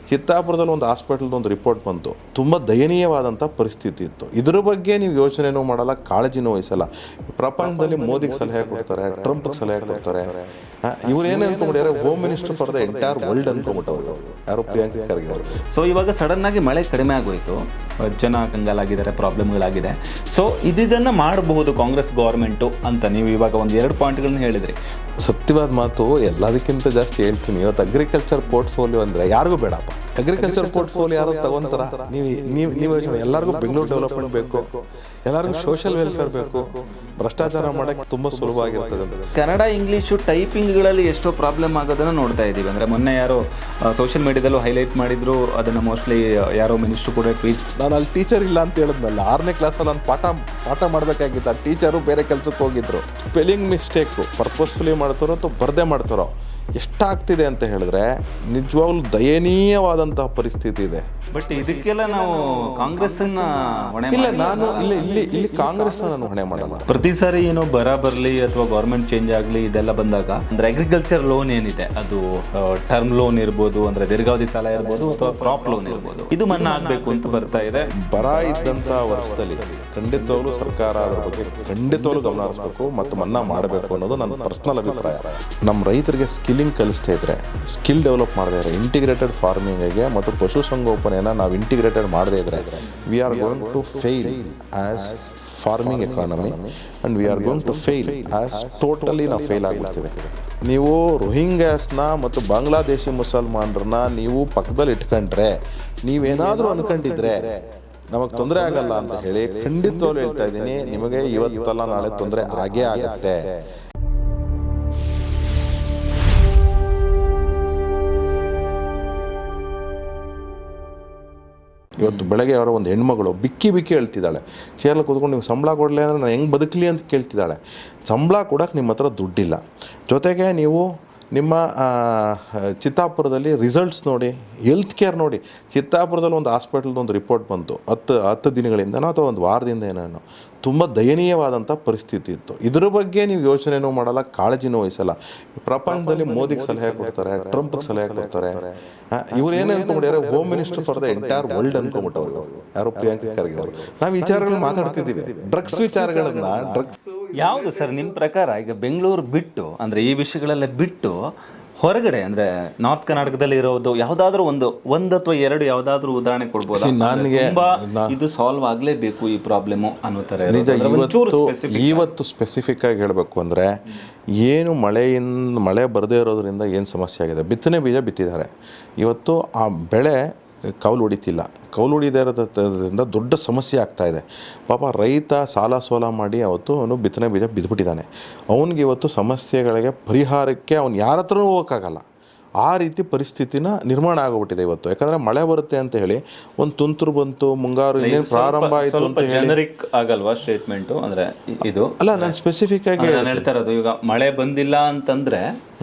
ಚಿತ್ತಾಪುರದಲ್ಲಿ ಒಂದು ಹಾಸ್ಪಿಟಲ್ದು ಒಂದು ರಿಪೋರ್ಟ್ ಬಂತು, ತುಂಬ ದಯನೀಯವಾದಂಥ ಪರಿಸ್ಥಿತಿ ಇತ್ತು. ಇದರ ಬಗ್ಗೆ ನೀವು ಯೋಚನೆನೂ ಮಾಡಲ್ಲ, ಕಾಳಜಿನೂ ವಹಿಸಲ್ಲ. ಪ್ರಪಂಚದಲ್ಲಿ ಮೋದಿಗೆ ಸಲಹೆ ಕೊಡ್ತಾರೆ, ಟ್ರಂಪ್ಗೆ ಸಲಹೆ ಕೊಡ್ತಾರೆ. ಇವ್ರು ಏನು ಅನ್ಕೊಂಡ್ಬಿಟ್ಟಾರೆ, home minister for the entire world ಅನ್ಕೊಂಡ್ಬಿಟ್ಟವ್ರು ಯಾರೋ ಪ್ರಿಯಾಂಕ ಖರ್ಗೆ ಅವರು. ಸೊ ಇವಾಗ ಸಡನ್ನಾಗಿ ಮಳೆ ಕಡಿಮೆ ಆಗೋಯ್ತು, ಜನ ಕಂಗಾಲಾಗಿದ್ದಾರೆ, ಪ್ರಾಬ್ಲಮ್ಗಳಾಗಿದೆ. ಸೊ ಇದನ್ನು ಮಾಡಬಹುದು ಕಾಂಗ್ರೆಸ್ ಗೌರ್ಮೆಂಟು ಅಂತ ನೀವು ಇವಾಗ ಒಂದು 2 ಪಾಯಿಂಟ್ಗಳನ್ನ ಹೇಳಿದ್ರಿ. ಸತ್ಯವಾದ ಮಾತು, ಎಲ್ಲದಕ್ಕಿಂತ ಜಾಸ್ತಿ ಹೇಳ್ತೀನಿ. ಇವತ್ತು ಅಗ್ರಿಕಲ್ಚರ್ ಪೋರ್ಟ್ಫೋಲಿಯೋ ಅಂದರೆ ಯಾರಿಗೂ ಬೇಡಪ್ಪ. ಅಗ್ರಿಕಲ್ಚರ್ ಪೋರ್ಟ್ಫೋಲಿಯೋ ಯಾರು ತಗೊಂತಾರ? ನೀವು ಎಲ್ಲರಿಗೂ ಬೆಂಗಳೂರು ಡೆವಲಪ್ಮೆಂಟ್ ಬೇಕು, ಎಲ್ಲರಿಗೂ ಸೋಷಿಯಲ್ ವೆಲ್ಫೇರ್ ಬೇಕು. ಭ್ರಷ್ಟಾಚಾರ ಮಾಡೋಕ್ಕೆ ತುಂಬ ಸುಲಭವಾಗಿರ್ತದೆ. ಕನ್ನಡ ಇಂಗ್ಲೀಷು ಟೈಪಿಂಗ್ಗಳಲ್ಲಿ ಎಷ್ಟೋ ಪ್ರಾಬ್ಲಮ್ ಆಗೋದನ್ನು ನೋಡ್ತಾ ಇದ್ದೀವಿ. ಅಂದರೆ ಮೊನ್ನೆ ಯಾರೋ ಸೋಷಿಯಲ್ ಮೀಡಿಯಾದಲ್ಲೂ ಹೈಲೈಟ್ ಮಾಡಿದ್ರು ಅದನ್ನು, ಮೋಸ್ಟ್ಲಿ ಯಾರೋ ಮಿನಿಸ್ಟ್ರು ಕೂಡ ಟ್ವೀಟ್. ನಾನು ಅಲ್ಲಿ ಟೀಚರ್ ಇಲ್ಲ ಅಂತ ಹೇಳಿದ್ನಲ್ಲ, 6ನೇ ಕ್ಲಾಸಲ್ಲಿ ನಾನು ಪಾಠ ಮಾಡಬೇಕಾಗಿತ್ತು. ಆ ಟೀಚರು ಬೇರೆ ಕೆಲಸಕ್ಕೆ ಹೋಗಿದ್ರು. ಸ್ಪೆಲ್ಲಿಂಗ್ ಮಿಸ್ಟೇಕು ಪರ್ಪಸ್ಫುಲಿ ಮಾಡ್ತಾರೋ ಅಥವಾ ಬರದೇ ಮಾಡ್ತಾರೋ ಎಷ್ಟಾಗ್ತಿದೆ ಅಂತ ಹೇಳಿದ್ರೆ ನಿಜವಾಗ್ಲೂ ದಯನೀಯವಾದಂತಹ ಪರಿಸ್ಥಿತಿ ಇದೆ. ಬಟ್ ಇದಕ್ಕೆಲ್ಲ ನಾವು ಕಾಂಗ್ರೆಸ್ಸನ್ನ ಹೊಣೆ ಇಲ್ಲ, ನಾನು ಇಲ್ಲಿ ಕಾಂಗ್ರೆಸ್ನ ನಾನು ಹೊಣೆ ಮಾಡಲ್ಲ. ಪ್ರತಿ ಸಾರಿ ಏನೋ ಬರ ಬರಲಿ ಅಥವಾ ಗೌರ್ಮೆಂಟ್ ಚೇಂಜ್ ಆಗಲಿ ಇದೆಲ್ಲ ಬಂದಾಗ ಅಂದರೆ ಅಗ್ರಿಕಲ್ಚರ್ ಲೋನ್ ಏನಿದೆ ಅದು ಟರ್ಮ್ ಲೋನ್ ಇರ್ಬೋದು, ಅಂದರೆ ದೀರ್ಘಾವಧಿ ಸಾಲ ಇರ್ಬೋದು, ಅಥವಾ ಕ್ರಾಪ್ ಲೋನ್ ಇರ್ಬೋದು, ಇದು ಮನ್ನಾ ಆಗಬೇಕು ಅಂತ ಬರ್ತಾ ಇದೆ. ಬರ ಇದ್ದಂಥ ವರ್ಷದಲ್ಲಿ ಖಂಡಿತವಾಗ್ಲೂ ಸರ್ಕಾರ ಅದರ ಬಗ್ಗೆ ಖಂಡಿತವಾಗ್ಲೂ ಗಮನ ಹರಿಸಬೇಕು ಮತ್ತು ಮನ್ನಾ ಮಾಡಬೇಕು ಅನ್ನೋದು ನನ್ನ ಪರ್ಸ್ನಲ್ ಅಭಿಪ್ರಾಯ. ನಮ್ಮ ರೈತರಿಗೆ ಸ್ಕಿಲ್ಲಿಂಗ್ ಕಲಿಸ್ತಾ ಇದ್ರೆ, ಸ್ಕಿಲ್ ಡೆವಲಪ್ ಮಾಡದೇ ಇದ್ರೆ, ಇಂಟಿಗ್ರೇಟೆಡ್ ಫಾರ್ಮಿಂಗಿಗೆ ಮತ್ತು ಪಶುಸಂಗೋಪನೆಯನ್ನು ನಾವು ಇಂಟಿಗ್ರೇಟೆಡ್ ಮಾಡದೇ ಇದ್ರೆ, we are going to fail as farming economy and we are going to fail as totally ನಾವು ಫೇಲ್ ಆಗಿಬಿಡ್ತೀವಿ. ನೀವು ರೋಹಿಂಗ್ಯಾಸ್ನ ಮತ್ತು ಬಾಂಗ್ಲಾದೇಶಿ ಮುಸಲ್ಮಾನರನ್ನ ನೀವು ಪಕ್ಕದಲ್ಲಿ ಇಟ್ಕೊಂಡ್ರೆ, ನೀವೇನಾದರೂ ಅಂದ್ಕೊಂಡಿದ್ರೆ ನಮಗೆ ತೊಂದರೆ ಆಗಲ್ಲ ಅಂತ ಹೇಳಿ ಖಂಡಿತವಾಗ್ಲೂ ಹೇಳ್ತಾ ಇದ್ದೀನಿ, ನಿಮಗೆ ಇವತ್ತಲ್ಲ ನಾಳೆ ತೊಂದರೆ ಆಗೇ ಆಗುತ್ತೆ. ಇವತ್ತು ಬೆಳಗ್ಗೆ ಅವರ ಒಂದು ಹೆಣ್ಮಗಳು ಬಿಕ್ಕಿ ಹೇಳ್ತಿದ್ದಾಳೆ, ಚೇರಲ್ಲಿ ಕೂತ್ಕೊಂಡು ನೀವು ಸಂಬಳ ಕೊಡಲಿ ಅಂದರೆ ನಾನು ಹೆಂಗೆ ಬದುಕಲಿ ಅಂತ ಕೇಳ್ತಿದ್ದಾಳೆ. ಸಂಬಳ ಕೊಡೋಕ್ಕೆ ನಿಮ್ಮ ಹತ್ರ ದುಡ್ಡಿಲ್ಲ. ಜೊತೆಗೆ ನೀವು ನಿಮ್ಮ ಚಿತ್ತಾಪುರದಲ್ಲಿ ರಿಸಲ್ಟ್ಸ್ ನೋಡಿ, ಹೆಲ್ತ್ ಕೇರ್ ನೋಡಿ. ಚಿತ್ತಾಪುರದಲ್ಲಿ ಒಂದು ಹಾಸ್ಪಿಟಲ್ದು ಒಂದು ರಿಪೋರ್ಟ್ ಬಂತು 10 ದಿನಗಳಿಂದನೋ ಅಥವಾ ಒಂದು ವಾರದಿಂದ ಏನೇನೋ, ತುಂಬ ದಯನೀಯವಾದಂಥ ಪರಿಸ್ಥಿತಿ ಇತ್ತು. ಇದರ ಬಗ್ಗೆ ನೀವು ಯೋಚನೆನೂ ಮಾಡಲ್ಲ, ಕಾಳಜಿನೂ ವಹಿಸಲ್ಲ. ಪ್ರಪಂಚದಲ್ಲಿ ಮೋದಿಗೆ ಸಲಹೆ ಕೊಡ್ತಾರೆ, ಟ್ರಂಪ್ಗೆ ಸಲಹೆ ಕೊಡ್ತಾರೆ. ಇವ್ರು ಏನು ಅನ್ಕೊಂಡ್ಬಿಟ್ಟಾರೆ, home minister for the entire world ಅನ್ಕೊಂಡ್ಬಿಟ್ಟವ್ರು ಯಾರೋ ಪ್ರಿಯಾಂಕ ಖರ್ಗೆ ಅವರು. ನಾವು ವಿಚಾರಗಳನ್ನ ಮಾತಾಡ್ತಿದ್ದೀವಿ, ಡ್ರಗ್ಸ್ ವಿಚಾರಗಳನ್ನ. ಡ್ರಗ್ಸ್ ಯಾವುದು ಸರ್ ನಿಮ್ಮ ಪ್ರಕಾರ? ಈಗ ಬೆಂಗಳೂರು ಬಿಟ್ಟು, ಅಂದರೆ ಈ ವಿಷಯಗಳೆಲ್ಲ ಬಿಟ್ಟು ಹೊರಗಡೆ, ಅಂದರೆ ನಾರ್ತ್ ಕರ್ನಾಟಕದಲ್ಲಿ ಇರೋದು ಯಾವುದಾದ್ರೂ ಒಂದು ಅಥವಾ 2 ಯಾವುದಾದ್ರೂ ಉದಾಹರಣೆ ಕೊಡ್ಬೋದು? ನನಗೆ ಇದು ಸಾಲ್ವ್ ಆಗಲೇಬೇಕು ಈ ಪ್ರಾಬ್ಲಮ್ಮು ಅನ್ನೋ ಥರ. ನಿಜ, ಇವತ್ತು ಸ್ಪೆಸಿಫಿಕ್ ಆಗಿ ಹೇಳಬೇಕು ಅಂದರೆ, ಏನು ಮಳೆ ಬರದೇ ಇರೋದ್ರಿಂದ ಏನು ಸಮಸ್ಯೆ ಆಗಿದೆ. ಬಿತ್ತನೆ ಬೀಜ ಬಿತ್ತಿದ್ದಾರೆ, ಇವತ್ತು ಆ ಬೆಳೆ ಕೌಲು ಹೊಡಿತಿಲ್ಲ. ಕೌಲು ಹೊಡಿದೇ ಇರೋದ್ರಿಂದ ದೊಡ್ಡ ಸಮಸ್ಯೆ ಆಗ್ತಾಯಿದೆ. ಪಾಪ ರೈತ ಸಾಲ ಸೋಲ ಮಾಡಿ ಅವತ್ತು ಅವನು ಬಿತ್ತನೆ ಬೀಜ ಬಿದ್ದುಬಿಟ್ಟಿದ್ದಾನೆ. ಅವನಿಗೆ ಇವತ್ತು ಸಮಸ್ಯೆಗಳಿಗೆ ಪರಿಹಾರಕ್ಕೆ ಅವ್ನು ಯಾರ ಹತ್ರನೂ ಹೋಗೋಕ್ಕಾಗಲ್ಲ. ಆ ರೀತಿ ಪರಿಸ್ಥಿತಿನ ನಿರ್ಮಾಣ ಆಗೋಗ್ಬಿಟ್ಟಿದೆ ಇವತ್ತು. ಯಾಕಂದರೆ ಮಳೆ ಬರುತ್ತೆ ಅಂತ ಹೇಳಿ ಒಂದು ತುಂತುರು ಬಂತು, ಮುಂಗಾರು ಇನ್ನೇನು ಪ್ರಾರಂಭ ಆಯಿತು ಅಂತ ಹೇಳಿ ಜನರಿಕ್ ಆಗಲ್ವಾ ಸ್ಟೇಟ್ಮೆಂಟು? ಅಂದರೆ ಇದು ಅಲ್ಲ, ನಾನು ಸ್ಪೆಸಿಫಿಕ್ ಆಗಿ ನಾನು ಹೇಳ್ತಾ ಇರೋದು, ಈಗ ಮಳೆ ಬಂದಿಲ್ಲ ಅಂತಂದರೆ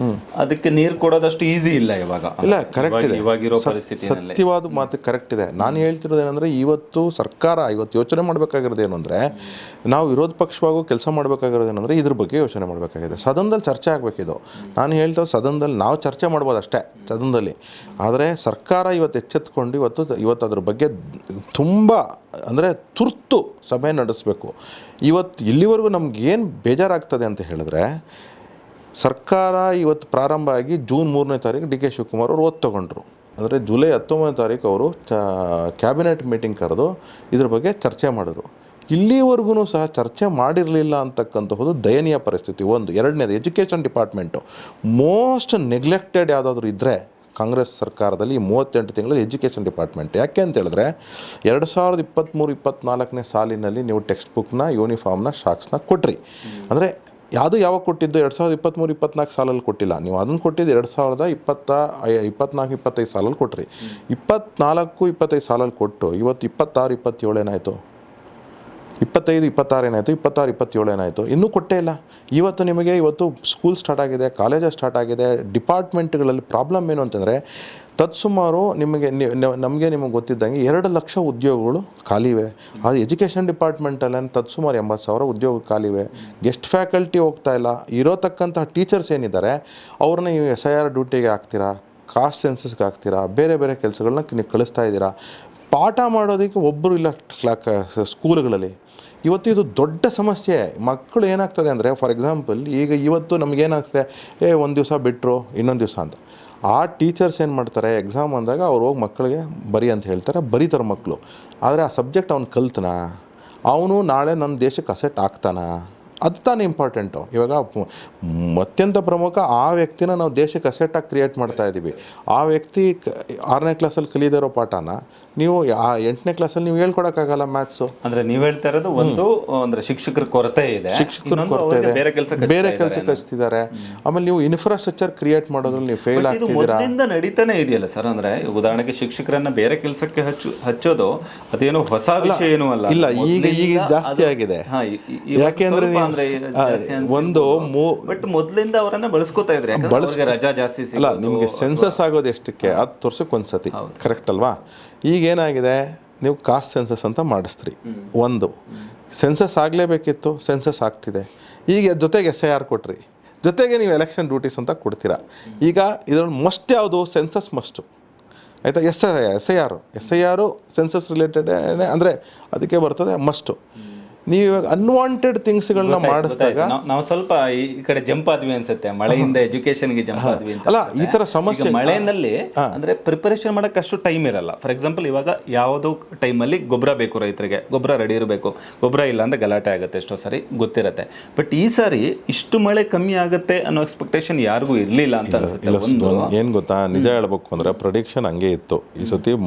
ಅದಕ್ಕೆ ನೀರು ಕೊಡೋದಷ್ಟು ಈಸಿ ಇಲ್ಲ ಇವಾಗ. ಇಲ್ಲ, ಕರೆಕ್ಟ್ ಇದೆ, ಇವಾಗಿರೋ ಪರಿಸ್ಥಿತಿಯಲ್ಲಿ ಸತ್ಯವಾದ ಮಾತು ಕರೆಕ್ಟ್ ಇದೆ. ನಾನು ಹೇಳ್ತಿರೋದು ಏನಂದರೆ, ಇವತ್ತು ಸರ್ಕಾರ ಯೋಚನೆ ಮಾಡಬೇಕಾಗಿರೋದು ಏನು ಅಂದರೆ, ನಾವು ವಿರೋಧ ಪಕ್ಷವಾಗೂ ಕೆಲಸ ಮಾಡಬೇಕಾಗಿರೋದು ಏನಂದರೆ ಇದ್ರ ಬಗ್ಗೆ ಯೋಚನೆ ಮಾಡಬೇಕಾಗಿದೆ. ಸದನದಲ್ಲಿ ಚರ್ಚೆ ಆಗಬೇಕಿದು. ನಾನು ಹೇಳ್ತಾ ಸದನದಲ್ಲಿ ನಾವು ಚರ್ಚೆ ಮಾಡ್ಬೋದು ಅಷ್ಟೇ ಸದನದಲ್ಲಿ. ಆದರೆ ಸರ್ಕಾರ ಇವತ್ತು ಎಚ್ಚೆತ್ಕೊಂಡು ಇವತ್ತು ಅದ್ರ ಬಗ್ಗೆ ತುಂಬ ಅಂದರೆ ತುರ್ತು ಸಭೆ ನಡೆಸಬೇಕು. ಇಲ್ಲಿವರೆಗೂ ನಮಗೇನು ಬೇಜಾರಾಗ್ತದೆ ಅಂತ ಹೇಳಿದ್ರೆ, ಸರ್ಕಾರ ಇವತ್ತು ಪ್ರಾರಂಭ ಆಗಿ ಜೂನ್ 3ನೇ ತಾರೀಕು ಡಿ ಕೆ ಶಿವಕುಮಾರ್ ಅವರು ಓದ್ ತೊಗೊಂಡ್ರು. ಅಂದರೆ ಜುಲೈ 19ನೇ ತಾರೀಕು ಅವರು ಕ್ಯಾಬಿನೆಟ್ ಮೀಟಿಂಗ್ ಕರೆದು ಇದ್ರ ಬಗ್ಗೆ ಚರ್ಚೆ ಮಾಡಿದ್ರು. ಇಲ್ಲಿವರೆಗೂ ಸಹ ಚರ್ಚೆ ಮಾಡಿರಲಿಲ್ಲ ಅಂತಕ್ಕಂಥದ್ದು ದಯನೀಯ ಪರಿಸ್ಥಿತಿ. ಒಂದು. ಎರಡನೇದು, ಎಜುಕೇಷನ್ ಡಿಪಾರ್ಟ್ಮೆಂಟು ಮೋಸ್ಟ್ ನೆಗ್ಲೆಕ್ಟೆಡ್ ಯಾವುದಾದ್ರೂ ಇದ್ದರೆ ಕಾಂಗ್ರೆಸ್ ಸರ್ಕಾರದಲ್ಲಿ ಈ 38 ತಿಂಗಳಲ್ಲಿ ಎಜುಕೇಷನ್ ಡಿಪಾರ್ಟ್ಮೆಂಟ್. ಯಾಕೆ ಅಂತ ಹೇಳಿದ್ರೆ, 2023-24ನೇ ಸಾಲಿನಲ್ಲಿ ನೀವು ಟೆಕ್ಸ್ಟ್ ಬುಕ್ನ, ಯೂನಿಫಾರ್ಮ್ನ, ಶಾಕ್ಸ್ನ ಕೊಟ್ರಿ. ಅಂದರೆ ಯಾವಾಗ ಕೊಟ್ಟಿದ್ದು? 2023-24 ಸಾಲಲ್ಲಿ ಕೊಟ್ಟಿಲ್ಲ. ನೀವು ಅದನ್ನು ಕೊಟ್ಟಿದ್ದು 2024-25 ಸಾಲಲ್ಲಿ ಕೊಟ್ರಿ. 24-25 ಸಾಲಲ್ಲಿ ಕೊಟ್ಟು ಇವತ್ತು 26-27 ಏನಾಯಿತು? 25-26 ಏನಾಯಿತು? 26-27 ಏನಾಯಿತು? ಇನ್ನೂ ಕೊಟ್ಟೇ ಇಲ್ಲ. ಇವತ್ತು ಸ್ಕೂಲ್ ಸ್ಟಾರ್ಟ್ ಆಗಿದೆ, ಕಾಲೇಜಸ್ ಸ್ಟಾರ್ಟ್ ಆಗಿದೆ. ಡಿಪಾರ್ಟ್ಮೆಂಟ್ಗಳಲ್ಲಿ ಪ್ರಾಬ್ಲಮ್ ಏನು ಅಂತಂದರೆ, ತತ್ಸುಮಾರು ನಿಮಗೆ ಗೊತ್ತಿದ್ದಂಗೆ 2 ಲಕ್ಷ ಉದ್ಯೋಗಗಳು ಖಾಲಿವೆ. ಅದು ಎಜುಕೇಷನ್ ಡಿಪಾರ್ಟ್ಮೆಂಟಲ್ಲಿ ತತ್ಸುಮಾರು 80,000 ಉದ್ಯೋಗ ಖಾಲಿವೆ. ಗೆಸ್ಟ್ ಫ್ಯಾಕಲ್ಟಿ ಹೋಗ್ತಾ ಇಲ್ಲ. ಇರೋತಕ್ಕಂತಹ ಟೀಚರ್ಸ್ ಏನಿದ್ದಾರೆ ಅವ್ರನ್ನ SIR ಡ್ಯೂಟಿಗೆ ಹಾಕ್ತೀರಾ? ಕಾಸ್ಟ್ ಸೆನ್ಸಸ್ಗೆ ಹಾಕ್ತೀರಾ, ಬೇರೆ ಬೇರೆ ಕೆಲಸಗಳನ್ನ ನೀವು ಕಳಿಸ್ತಾ ಇದ್ದೀರಾ. ಪಾಠ ಮಾಡೋದಕ್ಕೆ ಒಬ್ಬರು ಇಲ್ಲ ಸ್ಕೂಲ್ಗಳಲ್ಲಿ. ಇವತ್ತು ಇದು ದೊಡ್ಡ ಸಮಸ್ಯೆ. ಮಕ್ಕಳು ಏನಾಗ್ತದೆ ಅಂದರೆ, ಫಾರ್ ಎಕ್ಸಾಂಪಲ್ ಈಗ ಇವತ್ತು ನಮಗೇನಾಗ್ತದೆ, ಒಂದು ದಿವಸ ಬಿಟ್ಟರು ಇನ್ನೊಂದು ದಿವಸ ಅಂತ. ಆ ಟೀಚರ್ಸ್ ಏನು ಮಾಡ್ತಾರೆ, ಎಕ್ಸಾಮ್ ಅಂದಾಗ ಅವ್ರು ಹೋಗಿ ಮಕ್ಕಳಿಗೆ ಬರಿ ಅಂತ ಹೇಳ್ತಾರೆ, ಬರೀತಾರೆ ಮಕ್ಕಳು. ಆದರೆ ಆ ಸಬ್ಜೆಕ್ಟ್ ಅವ್ನು ಕಲ್ತನಾ, ಅವನು ನಾಳೆ ನಮ್ಮ ದೇಶಕ್ಕೆ ಅಸೆಟ್ ಆಗ್ತಾನಾ, ಅದು ತಾನೇ ಇಂಪಾರ್ಟೆಂಟು. ಇವಾಗ ಅತ್ಯಂತ ಪ್ರಮುಖ ಆ ವ್ಯಕ್ತಿನ ನಾವು ದೇಶಕ್ಕೆ ಅಸೆಟ್ಟಾಗಿ ಕ್ರಿಯೇಟ್ ಮಾಡ್ತಾ ಇದ್ದೀವಿ. ಆ ವ್ಯಕ್ತಿ 6ನೇ ಕ್ಲಾಸಲ್ಲಿ ಕಲಿದಿರೋ ಪಾಠನ ನೀವು 8ನೇ ಕ್ಲಾಸಲ್ಲಿ ನೀವು ಹೇಳ್ಕೊಡೋಕ್ಕಾಗಲ್ಲ ಮ್ಯಾಥ್ಸು. ಅಂದ್ರೆ ನೀವು ಹೇಳ್ತಾ ಇರೋದು ಒಂದು ಅಂದ್ರೆ ಶಿಕ್ಷಕರ ಕೊರತೆ ಇದೆ, ಶಿಕ್ಷಕರ ಕೊರತೆ ಇದೆ, ಬೇರೆ ಕೆಲಸಕ್ಕೆ ಹಚ್ತಿದ್ದಾರೆ. ಆಮೇಲೆ ನೀವು ಇನ್ಫ್ರಾಸ್ಟ್ರಕ್ಚರ್ ಕ್ರಿಯೇಟ್ ಮಾಡೋದ್ರಲ್ಲಿ ನೀವು ಫೇಲ್ ಆಗ್ತಿದ್ದೀರಾ. ಮೊದಲಿಂದ ನಡೀತಾನೆ ಇದೆಯಲ್ಲ ಸರ್. ಅಂದ್ರೆ ಉದಾಹರಣೆಗೆ ಶಿಕ್ಷಕರನ್ನ ಬೇರೆ ಕೆಲಸಕ್ಕೆ ಹಚ್ಚೋದು ಅದೇನು ಹೊಸ ವಿಷಯ ಏನೂ ಅಲ್ಲ. ಇಲ್ಲ, ಈಗ ಜಾಸ್ತಿ ಆಗಿದೆ. ಯಾಕೆಂದ್ರೆ ಬಟ್ ಮೊದಲಿಂದ ಅವರನ್ನ ಬಳಸ್ಕೋತಾ ಇದ್ರೆ ರಜಾ ಜಾಸ್ತಿ ಅಲ್ಲ. ನಿಮ್ಗೆ ಸೆನ್ಸಸ್ ಆಗೋದು ಎಷ್ಟಕ್ಕೆ 10 ವರ್ಷಕ್ಕೆ ಒಂದ್ಸತಿ, ಕರೆಕ್ಟ್ ಅಲ್ವಾ? ಈಗ ಏನಾಗಿದೆ, ನೀವು ಕಾಸ್ಟ್ ಸೆನ್ಸಸ್ ಅಂತ ಮಾಡಿಸ್ತ್ರಿ. ಒಂದು ಸೆನ್ಸಸ್ ಆಗಲೇಬೇಕಿತ್ತು, ಸೆನ್ಸಸ್ ಆಗ್ತಿದೆ. ಈಗ ಜೊತೆಗೆ SIR ಕೊಟ್ರಿ, ಜೊತೆಗೆ ನೀವು ಎಲೆಕ್ಷನ್ ಡ್ಯೂಟೀಸ್ ಅಂತ ಕೊಡ್ತೀರಾ. ಈಗ ಇದ್ರಲ್ಲಿ ಮಸ್ಟ್ ಯಾವುದು? ಸೆನ್ಸಸ್ ಮಸ್ಟು, ಆಯಿತಾ? SIR ಸೆನ್ಸಸ್ ರಿಲೇಟೆಡ್ ಅಂದರೆ ಅದಕ್ಕೆ ಬರ್ತದೆ ಮಸ್ಟು. ನೀವು ಇವಾಗ ಅನ್ವಾಂಟೆಡ್ ಥಿಂಗ್ಸ್ಗಳನ್ನ ಮಾಡಿಸಿದಾಗ ನಾವು ಸ್ವಲ್ಪ ಈ ಕಡೆ ಜಂಪ್ ಆದ್ವಿ ಅನ್ಸುತ್ತೆ. ಮಳೆಯಿಂದ ಎಜುಕೇಶನ್ಗೆ ಜಂಪ್ ಆದ್ವಿ ಅಂತ. ಅಲ್ಲ, ಈ ಥರ ಸಮಸ್ಯೆ ಮಳೆಯಲ್ಲಿ ಅಂದ್ರೆ ಪ್ರಿಪರೇಷನ್ ಮಾಡಕ್ಕೆ ಅಷ್ಟು ಟೈಮ್ ಇರಲ್ಲ. ಫಾರ್ ಎಕ್ಸಾಂಪಲ್ ಇವಾಗ ಯಾವುದೋ ಟೈಮಲ್ಲಿ ಗೊಬ್ಬರ ಬೇಕು, ರೈತರಿಗೆ ಗೊಬ್ಬರ ರೆಡಿ ಇರಬೇಕು. ಗೊಬ್ಬರ ಇಲ್ಲ ಅಂದ್ರೆ ಗಲಾಟೆ ಆಗುತ್ತೆ, ಎಷ್ಟೋ ಸಾರಿ ಗೊತ್ತಿರತ್ತೆ. ಬಟ್ ಈ ಸಾರಿ ಇಷ್ಟು ಮಳೆ ಕಮ್ಮಿ ಆಗುತ್ತೆ ಅನ್ನೋ ಎಕ್ಸ್ಪೆಕ್ಟೇಷನ್ ಯಾರಿಗೂ ಇರಲಿಲ್ಲ ಅಂತ ಅನ್ಸುತ್ತೆ. ಒಂದು ಏನು ಗೊತ್ತಾ, ನಿಜ ಹೇಳ್ಬೇಕು ಅಂದ್ರೆ ಪ್ರೆಡಿಕ್ಷನ್ ಹಂಗೆ ಇತ್ತು. ಈ ಸತಿ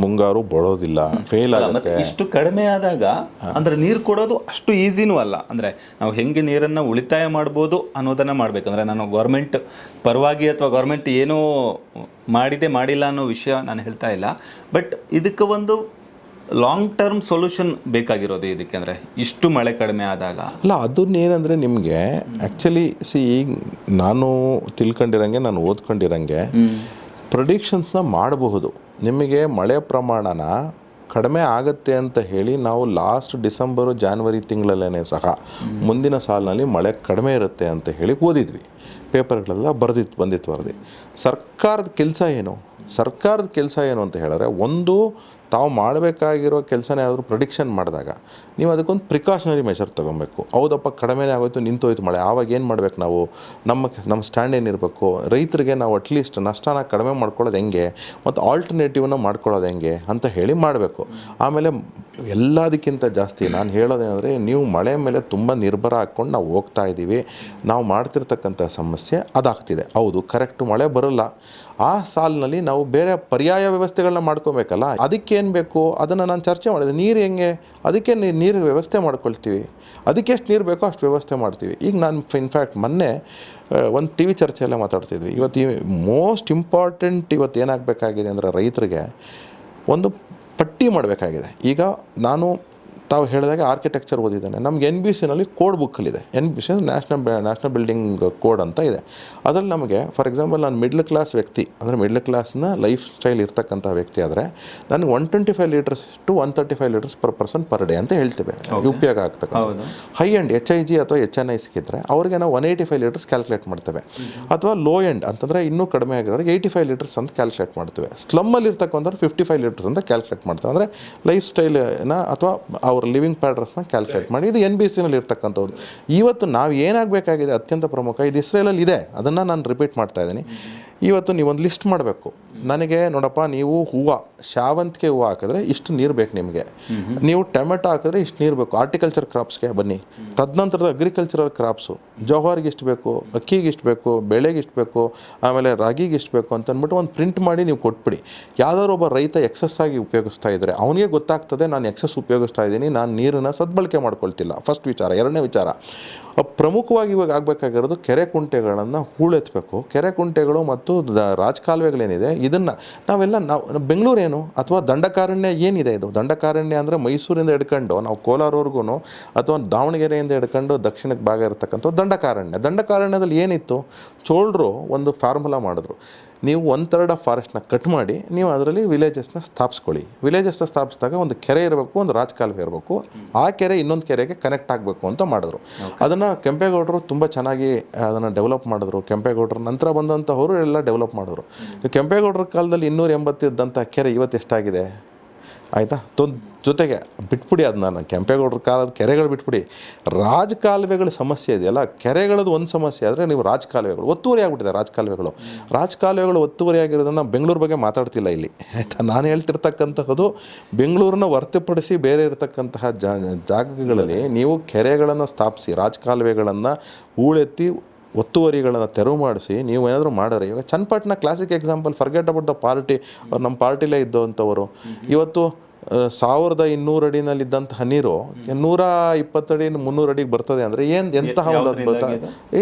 ಮುಂಗಾರು ಬರೋದಿಲ್ಲ, ಫೇಲ್ ಆಗುತ್ತೆ. ಇಷ್ಟು ಕಡಿಮೆ ಆದಾಗ ಅಂದ್ರೆ ನೀರು ಕೊಡೋದು ಅಷ್ಟು ಈಸಿನೂ ಅಲ್ಲ. ಅಂದ್ರೆ ನಾವು ಹೆಂಗೆ ನೀರನ್ನ ಉಳಿತಾಯ ಮಾಡ್ಬೋದು ಅನ್ನೋದನ್ನ ಮಾಡ್ಬೇಕಂದ್ರೆ, ನಾನು ಗೌರ್ಮೆಂಟ್ ಪರವಾಗಿ ಅಥವಾ ಗೌರ್ಮೆಂಟ್ ಏನೂ ಮಾಡಿಲ್ಲ ಅನ್ನೋ ವಿಷಯ ನಾನು ಹೇಳ್ತಾ ಇಲ್ಲ. ಬಟ್ ಇದಕ್ಕೆ ಒಂದು ಲಾಂಗ್ ಟರ್ಮ್ ಸೊಲ್ಯೂಷನ್ ಬೇಕಾಗಿರೋದು ಇದಕ್ಕೆ. ಅಂದರೆ ಇಷ್ಟು ಮಳೆ ಕಡಿಮೆ ಆದಾಗ ಅಲ್ಲ, ಅದನ್ನೇನಂದರೆ ನಿಮಗೆ ಆ್ಯಕ್ಚುಲಿ ಈಗ ನಾನು ತಿಳ್ಕೊಂಡಿರಂಗೆ, ನಾನು ಓದ್ಕೊಂಡಿರಂಗೆ ಪ್ರೆಡಿಕ್ಷನ್ಸ್ನ ಮಾಡಬಹುದು. ನಿಮಗೆ ಮಳೆ ಪ್ರಮಾಣನ ಕಡಿಮೆ ಆಗುತ್ತೆ ಅಂತ ಹೇಳಿ ನಾವು ಲಾಸ್ಟ್ ಡಿಸೆಂಬರು ಜಾನ್ವರಿ ತಿಂಗಳಲ್ಲೇ ಸಹ ಮುಂದಿನ ಸಾಲಿನಲ್ಲಿ ಮಳೆ ಕಡಿಮೆ ಇರುತ್ತೆ ಅಂತ ಹೇಳಿ ಓದಿದ್ವಿ, ಪೇಪರ್ಗಳೆಲ್ಲ ಬಂದಿತ್ತು ವರದಿ. ಸರ್ಕಾರದ ಕೆಲಸ ಏನು ಅಂತ ಹೇಳಿದ್ರೆ, ಒಂದು ತಾವು ಮಾಡಬೇಕಾಗಿರೋ ಕೆಲಸನೇ ಆದರೂ ಪ್ರೆಡಿಕ್ಷನ್ ಮಾಡಿದಾಗ ನೀವು ಅದಕ್ಕೊಂದು ಪ್ರಿಕಾಷನರಿ ಮೆಷರ್ ತೊಗೊಬೇಕು. ಹೌದಪ್ಪ, ಕಡಿಮೆನೇ ಆಗೋಯ್ತು, ನಿಂತೋಯ್ತು ಮಳೆ, ಆವಾಗ ಏನು ಮಾಡ್ಬೇಕು ನಾವು? ನಮ್ಮ ಸ್ಟ್ಯಾಂಡ್ ಏನಿರಬೇಕು? ರೈತರಿಗೆ ನಾವು ಅಟ್ಲೀಸ್ಟ್ ನಷ್ಟನ ಕಡಿಮೆ ಮಾಡ್ಕೊಳ್ಳೋದು ಹೆಂಗೆ ಮತ್ತು ಆಲ್ಟರ್ನೇಟಿವ್ನ ಮಾಡ್ಕೊಳ್ಳೋದು ಹೆಂಗೆ ಅಂತ ಹೇಳಿ ಮಾಡಬೇಕು. ಆಮೇಲೆ ಎಲ್ಲದಕ್ಕಿಂತ ಜಾಸ್ತಿ ನಾನು ಹೇಳೋದೇನೆಂದರೆ, ನೀವು ಮಳೆ ಮೇಲೆ ತುಂಬ ನಿರ್ಭರ ಹಾಕ್ಕೊಂಡು ನಾವು ಹೋಗ್ತಾ ಇದ್ದೀವಿ. ನಾವು ಮಾಡ್ತಿರ್ತಕ್ಕಂಥ ಸಮಸ್ಯೆ ಅದಾಗ್ತಿದೆ. ಹೌದು, ಕರೆಕ್ಟು, ಮಳೆ ಬರೋಲ್ಲ. ಆ ಸಾಲಿನಲ್ಲಿ ನಾವು ಬೇರೆ ಪರ್ಯಾಯ ವ್ಯವಸ್ಥೆಗಳನ್ನ ಮಾಡ್ಕೋಬೇಕಲ್ಲ. ಅದಕ್ಕೇನು ಬೇಕು ಅದನ್ನು ನಾನು ಚರ್ಚೆ ಮಾಡಿದೆ. ನೀರು ಹೆಂಗೆ, ಅದಕ್ಕೆ ನೀರು ವ್ಯವಸ್ಥೆ ಮಾಡ್ಕೊಳ್ತೀವಿ. ಅದಕ್ಕೆ ಎಷ್ಟು ನೀರು ಬೇಕೋ ಅಷ್ಟು ವ್ಯವಸ್ಥೆ ಮಾಡ್ತೀವಿ. ಈಗ ನಾನು ಇನ್ಫ್ಯಾಕ್ಟ್ ಮೊನ್ನೆ ಒಂದು TV ಚರ್ಚೆಯಲ್ಲೇ ಮಾತಾಡ್ತಿದ್ವಿ. ಇವತ್ತು ಮೋಸ್ಟ್ ಇಂಪಾರ್ಟೆಂಟ್ ಇವತ್ತು ಏನಾಗಬೇಕಾಗಿದೆ ಅಂದರೆ, ರೈತರಿಗೆ ಒಂದು ಪಟ್ಟಿ ಮಾಡಬೇಕಾಗಿದೆ. ಈಗ ನಾನು ತಾವು ಹೇಳಿದಾಗ ಆರ್ಕಿಟೆಕ್ಚರ್ ಓದಿದ್ದಾನೆ. ನಮ್ಗೆ NBCನಲ್ಲಿ ಕೋಡ್ ಬುಕ್ಕಲ್ಲಿದೆ. NBC ನ್ಯಾಷನಲ್ ಬಿಲ್ಡಿಂಗ್ ಕೋಡ್ ಅಂತ ಇದೆ. ಅದರಲ್ಲಿ ನಮಗೆ ಫಾರ್ ಎಕ್ಸಾಂಪಲ್ ನಾನು ಮಿಡ್ಲ್ ಕ್ಲಾಸ್ ವ್ಯಕ್ತಿ, ಅಂದರೆ ಮಿಡ್ಲ್ ಕ್ಲಾಸ್ನ ಲೈಫ್ ಸ್ಟೈಲ್ ಇರ್ತಕ್ಕಂಥ ವ್ಯಕ್ತಿ ಆದರೆ ನನಗೆ 125 litres to 135 litres per person per day ಅಂತ ಹೇಳ್ತೇವೆ, ಉಪಯೋಗ ಆಗ್ತಕ್ಕಂಥ. ಹೈ ಎಂಡ್ HIG ಅಥವಾ HNI ಸಿಕ್ಕಿದ್ರೆ ಅವ್ರಿಗೆ ನಾವು 185 ಲೀಟರ್ಸ್ ಕ್ಯಾಲ್ಕುಲೇಟ್ ಮಾಡ್ತೇವೆ. ಅಥವಾ ಲೋ ಎಂಡ್ ಅಂತಂದರೆ ಇನ್ನೂ ಕಡಿಮೆ ಆಗಿರೋರಿಗೆ 85 ಲೀಟರ್ಸ್ ಅಂತ ಕ್ಯಾಲ್ಕುಲೇಟ್ ಮಾಡ್ತೇವೆ. ಸ್ಲಮ್ಮಲ್ಲಿ ಇರ್ತಕ್ಕಂಥವ್ರು 55 ಲೀಟರ್ಸ್ ಅಂತ ಕ್ಯಾಲ್ಕುಲೇಟ್ ಮಾಡ್ತೇವೆ. ಅಂದರೆ ಲೈಫ್ ಸ್ಟೈಲ್ನ ಅಥವಾ ಅವ್ರ ಲಿವಿಂಗ್ ಪ್ಯಾಟರ್ನ್ಸ್ನ ಕ್ಯಾಲ್ಕುಲೇಟ್ ಮಾಡಿ. ಇದು NBCನಲ್ಲಿ ಇರ್ತಕ್ಕಂಥದ್ದು. ಇವತ್ತು ನಾವು ಏನಾಗಬೇಕಾಗಿದೆ ಅತ್ಯಂತ ಪ್ರಮುಖ, ಇದು ಇಸ್ರೇಲಲ್ಲಿ ಇದೆ, ಅದನ್ನು ನಾನು ರಿಪೀಟ್ ಮಾಡ್ತಾ ಇದ್ದೀನಿ. ಇವತ್ತು ನೀವೊಂದು ಲಿಸ್ಟ್ ಮಾಡಬೇಕು. ನನಗೆ ನೋಡಪ್ಪ, ನೀವು ಶಾವಂತಿಗೆ ಹೂವು ಹಾಕಿದ್ರೆ ಇಷ್ಟು ನೀರು ಬೇಕು ನಿಮಗೆ, ನೀವು ಟೊಮೆಟೊ ಹಾಕಿದ್ರೆ ಇಷ್ಟು ನೀರು ಬೇಕು. ಆರ್ಟಿಕಲ್ಚರ್ ಕ್ರಾಪ್ಸ್ಗೆ ಬನ್ನಿ. ತದನಂತರದ ಅಗ್ರಿಕಲ್ಚರಲ್ ಕ್ರಾಪ್ಸು, ಜವಾರಿಗೆ ಇಷ್ಟು ಬೇಕು, ಅಕ್ಕಿಗೆ ಇಷ್ಟು ಬೇಕು, ಬೆಳೆಗೆ ಇಷ್ಟು ಬೇಕು, ಆಮೇಲೆ ರಾಗಿಗೆ ಇಷ್ಟು ಬೇಕು ಅಂತ ಅಂದ್ಬಿಟ್ಟು ಒಂದು ಪ್ರಿಂಟ್ ಮಾಡಿ ನೀವು ಕೊಟ್ಬಿಡಿ. ಯಾವ್ದಾದ್ರು ಒಬ್ಬ ರೈತ ಎಕ್ಸಸ್ ಆಗಿ ಉಪಯೋಗಿಸ್ತಾ ಇದ್ದರೆ ಅವನಿಗೆ ಗೊತ್ತಾಗ್ತದೆ, ನಾನು ಎಕ್ಸಸ್ ಉಪಯೋಗಿಸ್ತಾ ಇದ್ದೀನಿ, ನಾನು ನೀರನ್ನು ಸದ್ಬಳಕೆ ಮಾಡ್ಕೊಳ್ತಿಲ್ಲ. ಫಸ್ಟ್ ವಿಚಾರ. ಎರಡನೇ ವಿಚಾರ, ಪ್ರಮುಖವಾಗಿ ಇವಾಗ ಆಗಬೇಕಾಗಿರೋದು ಕೆರೆ ಕುಂಟೆಗಳನ್ನು ಹೂಳೆತ್ತಬೇಕು. ಕೆರೆ ಕುಂಟೆಗಳು ಮತ್ತು ರಾಜಕಾಲುವೆಗಳೇನಿದೆ ಇದನ್ನು ನಾವು ಬೆಂಗಳೂರೇನು ಅಥವಾ ದಂಡಕಾರಣ್ಯ ಏನಿದೆ, ಇದು ದಂಡಕಾರಣ್ಯ ಅಂದರೆ ಮೈಸೂರಿಂದ ಹಿಡ್ಕೊಂಡು ನಾವು ಕೋಲಾರವರೆಗೂ ಅಥವಾ ದಾವಣಗೆರೆಯಿಂದ ಹಿಡ್ಕೊಂಡು ದಕ್ಷಿಣಕ್ಕೆ ಭಾಗ ಇರತಕ್ಕಂಥ ದಂಡಕಾರಣ್ಯದಲ್ಲಿ ಏನಿತ್ತು? ಚೋಳರು ಒಂದು ಫಾರ್ಮುಲಾ ಮಾಡಿದ್ರು. ನೀವು 1/3 ಆಫ್ ಫಾರೆಸ್ಟ್ನ ಕಟ್ ಮಾಡಿ ನೀವು ಅದರಲ್ಲಿ ವಿಲೇಜಸ್ನ ಸ್ಥಾಪಿಸ್ಕೊಳ್ಳಿ. ವಿಲೇಜಸ್ನ ಸ್ಥಾಪಿಸಿದಾಗ ಒಂದು ಕೆರೆ ಇರಬೇಕು, ಒಂದು ರಾಜಕಾಲುವೆ ಇರಬೇಕು, ಆ ಕೆರೆ ಇನ್ನೊಂದು ಕೆರೆಗೆ ಕನೆಕ್ಟ್ ಆಗಬೇಕು ಅಂತ ಮಾಡಿದ್ರು. ಅದನ್ನು ಕೆಂಪೇಗೌಡರು ತುಂಬ ಚೆನ್ನಾಗಿ ಅದನ್ನು ಡೆವಲಪ್ ಮಾಡಿದ್ರು. ಕೆಂಪೇಗೌಡರ ನಂತರ ಬಂದಂಥವರು ಎಲ್ಲ ಡೆವಲಪ್ ಮಾಡಿದ್ರು. ಕೆಂಪೇಗೌಡರ ಕಾಲದಲ್ಲಿ 280 ಇದ್ದಂಥ ಕೆರೆ ಇವತ್ತು ಎಷ್ಟಾಗಿದೆ ಆಯಿತಾ? ಜೊತೆಗೆ ಬಿಟ್ಬಿಡಿ ಅದನ್ನ, ಕೆಂಪೇಗೌಡರ ಕಾಲದ ಕೆರೆಗಳು ಬಿಟ್ಬಿಡಿ, ರಾಜಕಾಲುವೆಗಳ ಸಮಸ್ಯೆ ಇದೆಯಲ್ಲ, ಕೆರೆಗಳದ್ದು ಒಂದು ಸಮಸ್ಯೆ ಆದರೆ ನೀವು ರಾಜಕಾಲುವೆಗಳು ಒತ್ತುವರಿ ಆಗ್ಬಿಟ್ಟಿದೆ. ರಾಜಕಾಲುವೆಗಳು ಒತ್ತುವರಿ ಆಗಿರೋದನ್ನು ಬೆಂಗಳೂರು ಬಗ್ಗೆ ಮಾತಾಡ್ತಿಲ್ಲ ಇಲ್ಲಿ ಆಯಿತಾ. ನಾನು ಹೇಳ್ತಿರ್ತಕ್ಕಂತಹದ್ದು ಬೆಂಗಳೂರನ್ನ ಹೊರತುಪಡಿಸಿ ಬೇರೆ ಇರತಕ್ಕಂತಹ ಜಾಗಗಳಲ್ಲಿ ನೀವು ಕೆರೆಗಳನ್ನು ಸ್ಥಾಪಿಸಿ, ರಾಜಕಾಲುವೆಗಳನ್ನು ಹೂಳೆತ್ತಿ ಒತ್ತುವರಿಗಳನ್ನು ತೆರವು ಮಾಡಿಸಿ ನೀವು ಏನಾದರೂ ಮಾಡಿದ್ರೆ, ಇವಾಗ Channapatna classic example, forget about the party, ಅವ್ರು ನಮ್ಮ ಪಾರ್ಟಿಲೇ ಇದ್ದಂಥವರು. ಇವತ್ತು 1200 ಅಡಿನಲ್ಲಿದ್ದಂತಹ ನೀರು 120 ಅಡಿ 300 ಅಡಿಗೆ ಬರ್ತದೆ ಅಂದರೆ ಎಂತಹ ಒಂದು ಅದ್ಭುತ. ಈ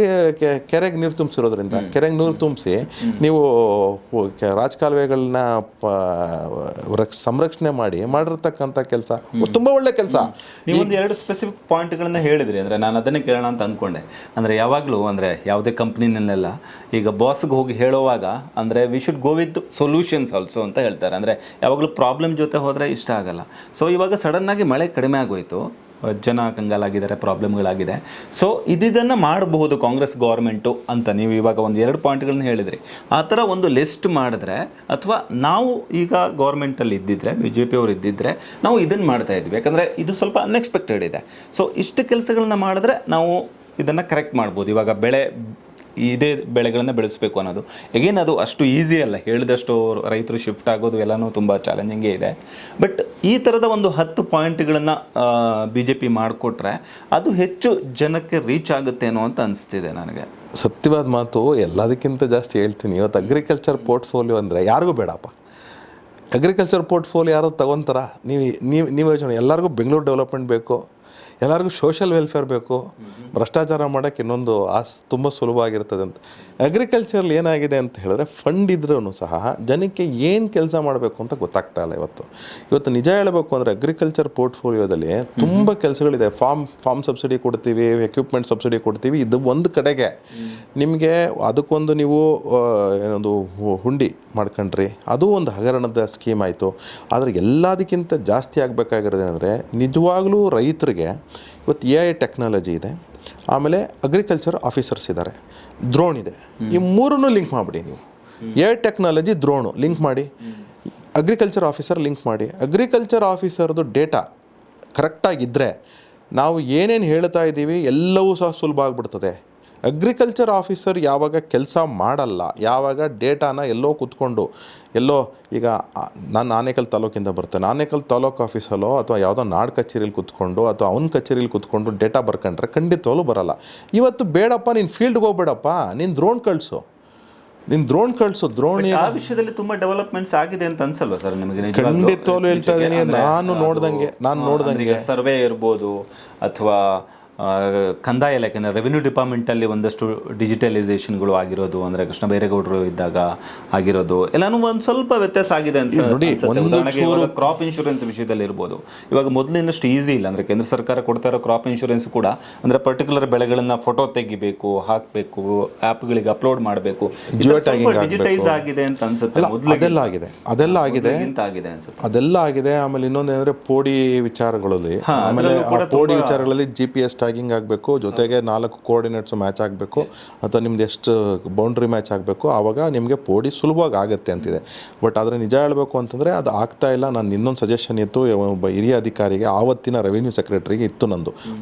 ಕೆರೆಗೆ ನೀರು ತುಂಬಿಸಿರೋದ್ರಿಂದ, ಕೆರೆಗೆ ನೀರು ತುಂಬಿಸಿ ನೀವು ರಾಜಕಾಲುವೆಗಳನ್ನ ಸಂರಕ್ಷಣೆ ಮಾಡಿರ್ತಕ್ಕಂಥ ಕೆಲಸ ತುಂಬ ಒಳ್ಳೆ ಕೆಲಸ. ನೀವೊಂದು 2 ಸ್ಪೆಸಿಫಿಕ್ ಪಾಯಿಂಟ್ಗಳನ್ನ ಹೇಳಿದ್ರಿ, ಅಂದರೆ ನಾನು ಅದನ್ನೇ ಕೇಳೋಣ ಅಂತ ಅಂದ್ಕೊಂಡೆ. ಅಂದರೆ ಯಾವಾಗಲೂ ಅಂದರೆ ಯಾವುದೇ ಕಂಪ್ನಿನಲ್ಲೆಲ್ಲ ಈಗ ಬಾಸ್ಗೆ ಹೋಗಿ ಹೇಳುವಾಗ ಅಂದರೆ we should go with solutions also ಅಂತ ಹೇಳ್ತಾರೆ. ಅಂದರೆ ಯಾವಾಗಲೂ ಪ್ರಾಬ್ಲಮ್ ಜೊತೆ ಹೋದರೆ ಇಷ್ಟ ಆಗಲ್ಲ. ಸೊ ಇವಾಗ ಸಡನ್ನಾಗಿ ಮಳೆ ಕಡಿಮೆ ಆಗೋಯ್ತು, ಜನ ಕಂಗಾಲಾಗಿದ್ದಾರೆ, ಪ್ರಾಬ್ಲಮ್ಗಳಾಗಿದೆ. ಸೊ ಇದನ್ನು ಮಾಡಬಹುದು ಕಾಂಗ್ರೆಸ್ ಗೌರ್ಮೆಂಟು ಅಂತ ನೀವು ಇವಾಗ ಒಂದು 2 ಪಾಯಿಂಟ್ಗಳನ್ನ ಹೇಳಿದ್ರಿ. ಆ ಥರ ಒಂದು ಲಿಸ್ಟ್ ಮಾಡಿದ್ರೆ, ಅಥವಾ ನಾವು ಈಗ ಗೌರ್ಮೆಂಟಲ್ಲಿ ಇದ್ದಿದ್ರೆ, BJP ಅವರು ಇದ್ದಿದ್ರೆ ನಾವು ಇದನ್ನು ಮಾಡ್ತಾ ಇದ್ವಿ. ಯಾಕಂದರೆ ಇದು ಸ್ವಲ್ಪ ಅನ್ಎಕ್ಸ್ಪೆಕ್ಟೆಡ್ ಇದೆ. ಸೊ ಇಷ್ಟು ಕೆಲಸಗಳನ್ನ ಮಾಡಿದ್ರೆ ನಾವು ಇದನ್ನು ಕರೆಕ್ಟ್ ಮಾಡ್ಬೋದು. ಇವಾಗ ಇದೇ ಬೆಳೆಗಳನ್ನು ಬೆಳೆಸಬೇಕು ಅನ್ನೋದು ಎಗೇನ್ ಅದು ಅಷ್ಟು ಈಸಿ ಅಲ್ಲ, ಹೇಳಿದಷ್ಟು ರೈತರು ಶಿಫ್ಟ್ ಆಗೋದು ಎಲ್ಲನೂ ತುಂಬ ಚಾಲೆಂಜಿಂಗೇ ಇದೆ. ಬಟ್ ಈ ಥರದ ಒಂದು 10 ಪಾಯಿಂಟ್ಗಳನ್ನು BJP ಮಾಡಿಕೊಟ್ರೆ ಅದು ಹೆಚ್ಚು ಜನಕ್ಕೆ ರೀಚ್ ಆಗುತ್ತೇನೋ ಅಂತ ಅನಿಸ್ತಿದೆ ನನಗೆ. ಸತ್ಯವಾದ ಮಾತು. ಎಲ್ಲದಕ್ಕಿಂತ ಜಾಸ್ತಿ ಹೇಳ್ತೀನಿ, ಇವತ್ತು ಅಗ್ರಿಕಲ್ಚರ್ ಪೋರ್ಟ್ಫೋಲಿಯೋ ಅಂದರೆ ಯಾರಿಗೂ ಬೇಡಪ್ಪ. ಅಗ್ರಿಕಲ್ಚರ್ ಪೋರ್ಟ್ಫೋಲಿಯೋ ಯಾರು ತಗೊತಾರ? ನೀವು ಯೋಚನೆ, ಎಲ್ಲರಿಗೂ ಬೆಂಗಳೂರು ಡೆವಲಪ್ಮೆಂಟ್ ಬೇಕು, ಎಲ್ಲರಿಗೂ ಸೋಷಲ್ ವೆಲ್ಫೇರ್ ಬೇಕು, ಭ್ರಷ್ಟಾಚಾರ ಮಾಡೋಕ್ಕೆ ಇನ್ನೊಂದು ತುಂಬ ಸುಲಭ ಆಗಿರ್ತದೆ ಅಂತ. ಅಗ್ರಿಕಲ್ಚರ್ಲಿ ಏನಾಗಿದೆ ಅಂತ ಹೇಳಿದ್ರೆ, ಫಂಡ್ ಇದ್ರೂ ಸಹ ಜನಕ್ಕೆ ಏನು ಕೆಲಸ ಮಾಡಬೇಕು ಅಂತ ಗೊತ್ತಾಗ್ತಾ ಇಲ್ಲ. ಇವತ್ತು ನಿಜ ಹೇಳಬೇಕು ಅಂದರೆ ಅಗ್ರಿಕಲ್ಚರ್ ಪೋರ್ಟ್ಫೋಲಿಯೋದಲ್ಲಿ ತುಂಬ ಕೆಲಸಗಳಿದೆ. ಫಾರ್ಮ್ ಸಬ್ಸಿಡಿ ಕೊಡ್ತೀವಿ, ಎಕ್ವಿಪ್ಮೆಂಟ್ ಸಬ್ಸಿಡಿ ಕೊಡ್ತೀವಿ, ಇದು ಒಂದು ಕಡೆಗೆ. ನಿಮಗೆ ಅದಕ್ಕೊಂದು ನೀವು ಏನೊಂದು ಹುಂಡಿ ಮಾಡ್ಕೊಂಡ್ರಿ, ಅದು ಒಂದು ಹಗರಣದ ಸ್ಕೀಮ್ ಆಯಿತು. ಆದರೆ ಎಲ್ಲದಕ್ಕಿಂತ ಜಾಸ್ತಿ ಆಗಬೇಕಾಗಿರೋದೇನೆಂದರೆ, ನಿಜವಾಗ್ಲೂ ರೈತರಿಗೆ ಇವತ್ತು AI ಟೆಕ್ನಾಲಜಿ ಇದೆ, ಆಮೇಲೆ ಅಗ್ರಿಕಲ್ಚರ್ ಆಫೀಸರ್ಸ್ ಇದ್ದಾರೆ, ಡ್ರೋನ್ ಇದೆ. ಈ ಮೂರನ್ನು ಲಿಂಕ್ ಮಾಡಿಬಿಡಿ ನೀವು. AI ಟೆಕ್ನಾಲಜಿ, ಡ್ರೋನು ಲಿಂಕ್ ಮಾಡಿ, ಅಗ್ರಿಕಲ್ಚರ್ ಆಫೀಸರ್ ಲಿಂಕ್ ಮಾಡಿ. ಅಗ್ರಿಕಲ್ಚರ್ ಆಫೀಸರ್ದು ಡೇಟಾ ಕರೆಕ್ಟಾಗಿದ್ದರೆ ನಾವು ಏನೇನು ಹೇಳ್ತಾ ಇದ್ದೀವಿ ಎಲ್ಲವೂ ಸಹ ಸುಲಭ ಆಗಿಬಿಡ್ತದೆ. ಅಗ್ರಿಕಲ್ಚರ್ ಆಫೀಸರ್ ಯಾವಾಗ ಕೆಲಸ ಮಾಡಲ್ಲ, ಯಾವಾಗ ಡೇಟಾನ ಎಲ್ಲೋ ಕೂತ್ಕೊಂಡು ಈಗ ನಾನು ಆನೇಕಲ್ ತಾಲೂಕಿಂದ ಬರ್ತೇನೆ, ಆನೇಕಲ್ ತಾಲೂಕು ಆಫೀಸಲ್ಲೋ ಅಥವಾ ಯಾವುದೋ ನಾಡು ಕಚೇರಿಲಿ ಕೂತ್ಕೊಂಡು ಅಥವಾ ಅವ್ನ ಕಚೇರಿಲಿ ಕೂತ್ಕೊಂಡು ಡೇಟಾ ಬರ್ಕೊಂಡ್ರೆ ಖಂಡಿತವಾಗ್ಲೂ ಬರಲ್ಲ. ಇವತ್ತು ಬೇಡಪ್ಪ, ನೀನು ಫೀಲ್ಡ್ಗೆ ಹೋಗ್ಬೇಡಪ್ಪ, ನೀನು ಡ್ರೋನ್ ಕಳಿಸು. ಡ್ರೋನ್ ಆ ವಿಷಯದಲ್ಲಿ ತುಂಬಾ ಡೆವಲಪ್ಮೆಂಟ್ಸ್ ಆಗಿದೆ ಅಂತ ಅನ್ಸಲ್ವಾ ಸರ್ ನಿಮಗೆ? ಖಂಡಿತವಾಗ್ಲೂ ಹೇಳ್ತಾ ಇದ್ದೀನಿ. ನಾನು ನೋಡ್ದಂಗೆ ಸರ್ವೆ ಇರ್ಬೋದು, ಅಥವಾ ಕಂದಾಯ ಇಲಾಖೆ ಅಂದರೆ ರೆವಿನ್ಯೂ ಡಿಪಾರ್ಟ್ಮೆಂಟಲ್ಲಿ ಒಂದಷ್ಟು ಡಿಜಿಟಲೈಸೇಷನ್ಗಳು ಆಗಿರೋದು, ಅಂದರೆ ಕೃಷ್ಣ ಬೈರೇಗೌಡರು ಇದ್ದಾಗ ಆಗಿರೋದು ಎಲ್ಲನೂ ಒಂದು ಸ್ವಲ್ಪ ವ್ಯತ್ಯಾಸ ಆಗಿದೆ ಅನ್ಸುತ್ತೆ. ಉದಾಹರಣೆಗೆ ಇವಾಗ ಕ್ರಾಪ್ ಇನ್ಶೂರೆನ್ಸ್ ವಿಷಯದಲ್ಲಿ ಇರ್ಬೋದು, ಇವಾಗ ಮೊದಲಿನಷ್ಟು ಈಸಿ ಇಲ್ಲ. ಅಂದರೆ ಕೇಂದ್ರ ಸರ್ಕಾರ ಕೊಡ್ತಾ ಇರೋ ಕ್ರಾಪ್ ಇನ್ಶೂರೆನ್ಸ್ ಕೂಡ ಅಂದರೆ ಪರ್ಟಿಕ್ಯುಲರ್ ಬೆಳೆಗಳನ್ನು ಫೋಟೋ ತೆಗಿಬೇಕು, ಹಾಕಬೇಕು, ಆ್ಯಪ್ಗಳಿಗೆ ಅಪ್ಲೋಡ್ ಮಾಡಬೇಕು, ಡಿಜಿಟೈಸ್ ಆಗಿದೆ ಅಂತ ಅನ್ಸುತ್ತೆ. ಅದೆಲ್ಲ ಆಗಿದೆ ಅನ್ಸುತ್ತೆ. ಆಮೇಲೆ ಇನ್ನೊಂದೇನಂದ್ರೆ ಪೋಡಿ ವಿಚಾರಗಳಲ್ಲಿ, ಆಮೇಲೆ ಪೋಡಿ ವಿಚಾರಗಳಲ್ಲಿ GPS ಟ್ಯಾಗಿಂಗ್ ಆಗಬೇಕು, ಜೊತೆಗೆ 4 ಕೋಆರ್ಡಿನೇಟ್ಸ್ ಮ್ಯಾಚ್ ಆಗಬೇಕು, ಅಥವಾ ನಿಮ್ದು ಎಷ್ಟು ಬೌಂಡ್ರಿ ಮ್ಯಾಚ್ ಆಗಬೇಕು, ಆವಾಗ ನಿಮಗೆ ಪೋಡಿ ಸುಲಭವಾಗಿ ಆಗುತ್ತೆ ಅಂತಿದೆ. ಬಟ್ ಆದರೆ ನಿಜ ಹೇಳಬೇಕು ಅಂತಂದರೆ ಅದು ಆಗ್ತಾ ಇಲ್ಲ. ನಾನು ಇನ್ನೊಂದು ಸಜೆಷನ್ ಇತ್ತು, ಒಬ್ಬ ಹಿರಿಯ ಅಧಿಕಾರಿಗೆ, ಆವತ್ತಿನ ರೆವಿನ್ಯೂ ಸೆಕ್ರೆಟರಿಗೆ ಇತ್ತು, ನಂದು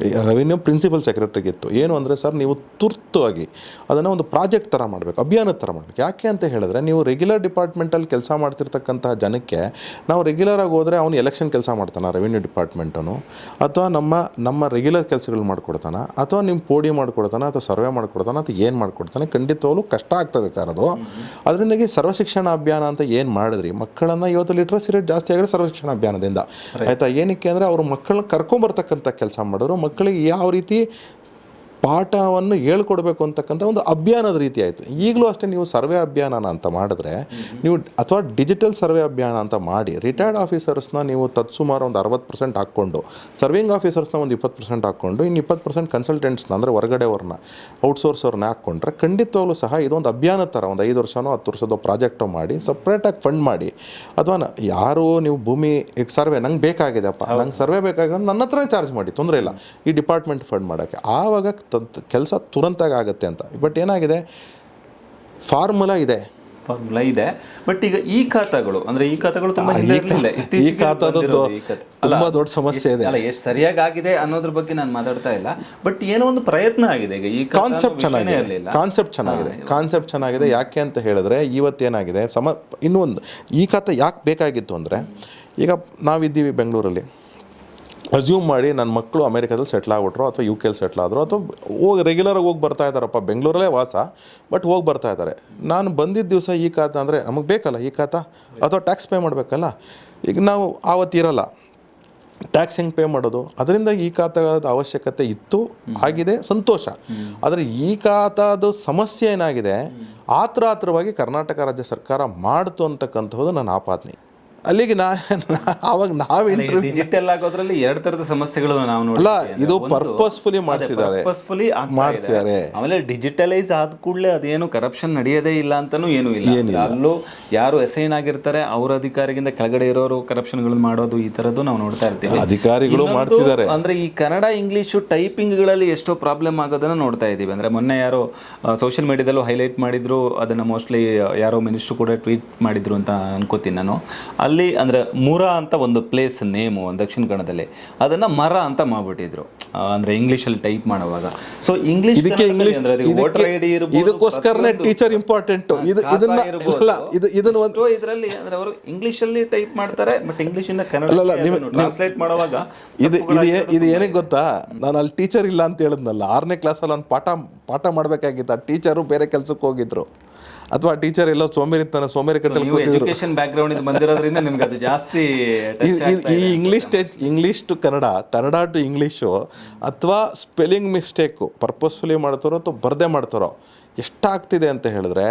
ರೆವಿನ್ಯೂ ಪ್ರಿನ್ಸಿಪಲ್ ಸೆಕ್ರೆಟರಿಗೆ ಇತ್ತು. ಏನು ಅಂದರೆ, ಸರ್ ನೀವು ತುರ್ತಾಗಿ ಅದನ್ನು ಒಂದು ಪ್ರಾಜೆಕ್ಟ್ ಥರ ಮಾಡಬೇಕು, ಅಭಿಯಾನದ ಥರ ಮಾಡಬೇಕು. ಯಾಕೆ ಅಂತ ಹೇಳಿದ್ರೆ, ನೀವು ರೆಗ್ಯುಲರ್ ಡಿಪಾರ್ಟ್ಮೆಂಟಲ್ಲಿ ಕೆಲಸ ಮಾಡ್ತಿರ್ತಕ್ಕಂತಹ ಜನಕ್ಕೆ ನಾವು ರೆಗ್ಯುಲರಾಗಿ ಹೋದರೆ ಅವನು ಎಲೆಕ್ಷನ್ ಕೆಲಸ ಮಾಡ್ತಾನೆ ರೆವಿನ್ಯೂ ಡಿಪಾರ್ಟ್ಮೆಂಟನು, ಅಥವಾ ನಮ್ಮ ರೆಗ್ಯುಲರ್ ಕೆಲಸಗಳು ಮಾಡ್ಕೊಡ್ತಾನೆ, ಅಥವಾ ನಿಮ್ಮ ಪೋಡಿ ಮಾಡ್ಕೊಡ್ತಾನೆ, ಅಥವಾ ಸರ್ವೆ ಮಾಡ್ಕೊಡ್ತಾನೆ, ಅಥವಾ ಏನು ಮಾಡ್ಕೊಡ್ತಾನೆ, ಖಂಡಿತವಾಗ್ಲೂ ಕಷ್ಟ ಆಗ್ತದೆ ಸರ್ ಅದು. ಅದರಿಂದಾಗಿ ಸರ್ವಶಿಕ್ಷಣ ಅಭಿಯಾನ ಅಂತ ಏನು ಮಾಡಿದ್ರಿ, ಮಕ್ಕಳನ್ನು ಇವತ್ತು ಲಿಟ್ರಸಿ ರೇಟ್ ಜಾಸ್ತಿ ಆಗಿರೋ ಸರ್ವಶಿಕ್ಷಣ ಅಭಿಯಾನದಿಂದ ಆಯಿತಾ. ಏನಕ್ಕೆ ಅಂದರೆ ಅವರು ಮಕ್ಕಳನ್ನ ಕರ್ಕೊಂಬರ್ತಕ್ಕಂಥ ಕೆಲಸ ಮಾಡಿದ್ರು, ಮಕ್ಕಳಿಗೆ ಯಾವ ರೀತಿ ಪಾಠವನ್ನು ಹೇಳ್ಕೊಡ್ಬೇಕು ಅಂತಕ್ಕಂಥ ಒಂದು ಅಭಿಯಾನದ ರೀತಿ ಆಯಿತು. ಈಗಲೂ ಅಷ್ಟೇ ನೀವು ಸರ್ವೆ ಅಭಿಯಾನ ಅಂತ ಮಾಡಿದ್ರೆ ನೀವು ಅಥವಾ ಡಿಜಿಟಲ್ ಸರ್ವೆ ಅಭಿಯಾನ ಅಂತ ಮಾಡಿ ರಿಟೈರ್ಡ್ ಆಫೀಸರ್ಸ್ನ ನೀವು ತತ್ಸುಮಾರು ಒಂದು 60% ಹಾಕ್ಕೊಂಡು ಸರ್ವಿಂಗ್ ಆಫೀಸರ್ಸ್ನ ಒಂದು 20% ಹಾಕ್ಕೊಂಡು ಇನ್ನು 20% ಕನ್ಸಲ್ಟೆಂಟ್ಸ್ನ ಅಂದರೆ ಹೊರಗಡೆಯವ್ರನ್ನ ಔಟ್ಸೋರ್ಸವ್ರನ್ನ ಹಾಕ್ಕೊಂಡ್ರೆ ಖಂಡಿತವಾಗ್ಲೂ ಸಹ ಇದೊಂದು ಅಭಿಯಾನ ಥರ ಒಂದು 5 ವರ್ಷನೋ 10 ವರ್ಷದೋ ಪ್ರಾಜೆಕ್ಟು ಮಾಡಿ ಸಪ್ರೇಟಾಗಿ ಫಂಡ್ ಮಾಡಿ, ಅಥವಾ ಯಾರು ನೀವು ಭೂಮಿ ಈಗ ಸರ್ವೆ ನಂಗೆ ಬೇಕಾಗಿದೆಪ್ಪ, ನಂಗೆ ಸರ್ವೆ ಬೇಕಾಗಿದೆ ನನ್ನ ಹತ್ರನೇ ಚಾರ್ಜ್ ಮಾಡಿ, ತೊಂದರೆ ಇಲ್ಲ ಈ ಡಿಪಾರ್ಟ್ಮೆಂಟ್ ಫಂಡ್ ಮಾಡೋಕ್ಕೆ, ಆವಾಗ ಕೆಲಸ ತುರಂತಾಗಿ ಆಗುತ್ತೆ ಅಂತ. ಬಟ್ ಏನಾಗಿದೆ, ಫಾರ್ಮುಲಾ ಇದೆ ಬಟ್ ಈಗ ಈ ಖಾತಾಗಳು ಅಂದ್ರೆ ಈ ಖಾತಾಗಳು ತುಂಬಾ ಹಿಂದೆ ಇರ್ಲಿಲ್ಲ. ಈ ಖಾತಾದದ್ದು ತುಂಬಾ ದೊಡ್ಡ ಸಮಸ್ಯೆ ಇದೆ. ಅಲ್ಲ, ಎಷ್ಟು ಸರಿಯಾಗಿ ಆಗಿದೆ ಅನ್ನೋದ್ರ ಬಗ್ಗೆ ನಾನು ಮಾತಾಡ್ತಾ ಇಲ್ಲ, ಬಟ್ ಏನೋ ಒಂದು ಪ್ರಯತ್ನ ಆಗಿದೆ. ಈಗ ಈ ಕಾನ್ಸೆಪ್ಟ್ ಚೆನ್ನಾಗಿದೆ. ಯಾಕೆ ಅಂತ ಹೇಳಿದ್ರೆ ಇವತ್ತೇನಾಗಿದೆ ಇನ್ನೂ ಒಂದು ಈ ಖಾತೆ ಯಾಕೆ ಬೇಕಾಗಿತ್ತು ಅಂದರೆ, ಈಗ ನಾವಿದ್ದೀವಿ ಬೆಂಗಳೂರಲ್ಲಿ, ಅಸ್ಯೂಮ್ ಮಾಡಿ ನನ್ನ ಮಕ್ಕಳು ಅಮೇರಿಕಾದಲ್ಲಿ ಸೆಟ್ಲ್ ಆಗ್ಬಿಟ್ರು ಅಥವಾ ಯು ಕೆಲ್ಲಿ ಸೆಟ್ಲ್ ಆದರು ಅಥವಾ ರೆಗ್ಯುಲರಾಗಿ ಹೋಗಿ ಬರ್ತಾ ಇದ್ದಾರಪ್ಪ, ಬೆಂಗಳೂರಲ್ಲೇ ವಾಸ ಬಟ್ ಹೋಗಿ ಬರ್ತಾ ಇದ್ದಾರೆ. ನಾನು ಬಂದಿದ್ದ ದಿವಸ ಈ ಖಾತಾ ಅಂದರೆ ನಮಗೆ ಬೇಕಲ್ಲ ಈ ಖಾತಾ, ಅಥವಾ ಟ್ಯಾಕ್ಸ್ ಪೇ ಮಾಡಬೇಕಲ್ಲ. ಈಗ ನಾವು ಆವತ್ತಿರಲ್ಲ, ಟ್ಯಾಕ್ಸ್ ಹೆಂಗೆ ಪೇ ಮಾಡೋದು? ಅದರಿಂದ ಈ ಖಾತಾದ ಅವಶ್ಯಕತೆ ಇತ್ತು, ಆಗಿದೆ, ಸಂತೋಷ. ಆದರೆ ಈ ಖಾತಾದ ಸಮಸ್ಯೆ ಏನಾಗಿದೆ, ಆತುರವಾಗಿ ಕರ್ನಾಟಕ ರಾಜ್ಯ ಸರ್ಕಾರ ಮಾಡ್ತು ಅಂತಕ್ಕಂಥದ್ದು ನನ್ನ ಆಪಾದನೆ. ಅಲ್ಲಿಗೆ ಅವಾಗ ನಾವು ಡಿಜಿಟಲ್ ಆಗೋದ್ರಲ್ಲಿ 2 ಥರದ ಸಮಸ್ಯೆಗಳು ನಾವು ನೋಡಲ್ಲ. ಇದು ಪರ್ಪಸ್ಫುಲಿ ಮಾಡ್ತಿದ್ದಾರೆ. ಆಮೇಲೆ ಡಿಜಿಟಲೈಸ್ ಆದ ಕೂಡಲೇ ಅದೇನು ಕರಪ್ಷನ್ ನಡೆಯೋದೇ ಇಲ್ಲ ಅಂತಾನೂ ಏನೂ ಇಲ್ಲ. ಅಲ್ಲೂ ಯಾರು ಅಸೈನ್ ಆಗಿರ್ತಾರೆ ಅವ್ರ ಅಧಿಕಾರಿಗಿಂತ ಕೆಳಗಡೆ ಇರೋರು ಕರಪ್ಷನ್ಗಳನ್ನು ಮಾಡೋದು, ಈ ಥರದ್ದು ನಾವು ನೋಡ್ತಾ ಇರ್ತೀವಿ. ಅಧಿಕಾರಿಗಳು ಮಾಡ್ತಿದ್ದಾರೆ. ಅಂದ್ರೆ ಈ ಕನ್ನಡ ಇಂಗ್ಲೀಷು ಟೈಪಿಂಗ್ಗಳಲ್ಲಿ ಎಷ್ಟೋ ಪ್ರಾಬ್ಲಮ್ ಆಗೋದನ್ನ ನೋಡ್ತಾ ಇದ್ದೀವಿ. ಅಂದ್ರೆ ಮೊನ್ನೆ ಯಾರೋ ಸೋಷಿಯಲ್ ಮೀಡಿಯಾದಲ್ಲೂ ಹೈಲೈಟ್ ಮಾಡಿದ್ರು, ಅದನ್ನ ಮೋಸ್ಟ್ಲಿ ಯಾರೋ ಮಿನಿಸ್ಟ್ರು ಕೂಡ ಟ್ವೀಟ್ ಮಾಡಿದ್ರು ಅಂತ ಅನ್ಕೋತೀನಿ ನಾನು. ಅಲ್ಲಿ ಅಂದ್ರೆ ಮುರ ಅಂತ ಒಂದು ಪ್ಲೇಸ್ ನೇಮು ದಕ್ಷಿಣ ಕನ್ನಡದಲ್ಲಿ, ಅದನ್ನ ಮರ ಅಂತ ಮಾಡ್ಬಿಟ್ಟಿದ್ರು ಅಂದ್ರೆ ಇಂಗ್ಲಿಷಲ್ಲಿ ಟೈಪ್ ಮಾಡುವಾಗ. ಸೊ ಇಂಗ್ಲಿಷ್ ಇದಕ್ಕೋಸ್ಕರನೇ ಟೀಚರ್ ಇಂಪಾರ್ಟೆಂಟ್. ಇದರಲ್ಲಿ ಅಂದ್ರೆ ಅವರು ಇಂಗ್ಲಿಷಲ್ಲಿ ಟೈಪ್ ಮಾಡ್ತಾರೆ, ಬಟ್ ಇಂಗ್ಲಿಷ್ ಇಂದ ಕನ್ನಡ ಟ್ರಾನ್ಸ್ಲೇಟ್ ಮಾಡುವಾಗ ಇದು ಏನಕ್ಕೆ ಗೊತ್ತಾ, ನಾನು ಅಲ್ಲಿ ಟೀಚರ್ ಇಲ್ಲ ಅಂತ ಹೇಳಿದ್ನಲ್ಲ, 6ನೇ ಕ್ಲಾಸಲ್ಲಿ ಒಂದು ಪಾಠ ಮಾಡಬೇಕಾಗಿತ್ತು. ಆ ಟೀಚರು ಬೇರೆ ಕೆಲ್ಸಕ್ಕೆ ಹೋಗಿದ್ರು, ಅಥವಾ ಟೀಚರ್ ಎಲ್ಲೋ ಸೋಮೇರಿ ಕಟ್ಟಲ್ಲಿ ಎಜುಕೇಶನ್ ಬ್ಯಾಕ್ಗ್ರೌಂಡ್ ಇಂದ ಬಂದಿರೋದ್ರಿಂದ ನಿಮ್ಗೆ ಅದು ಜಾಸ್ತಿ ಈ English to Kannada to English, ಅಥವಾ ಸ್ಪೆಲ್ಲಿಂಗ್ ಮಿಸ್ಟೇಕು ಪರ್ಪಸ್ಫುಲಿ ಮಾಡ್ತಾರೋ ಅಥವಾ ಬರದೇ ಮಾಡ್ತಾರೋ ಎಷ್ಟಾಗ್ತಿದೆ ಅಂತ ಹೇಳಿದ್ರೆ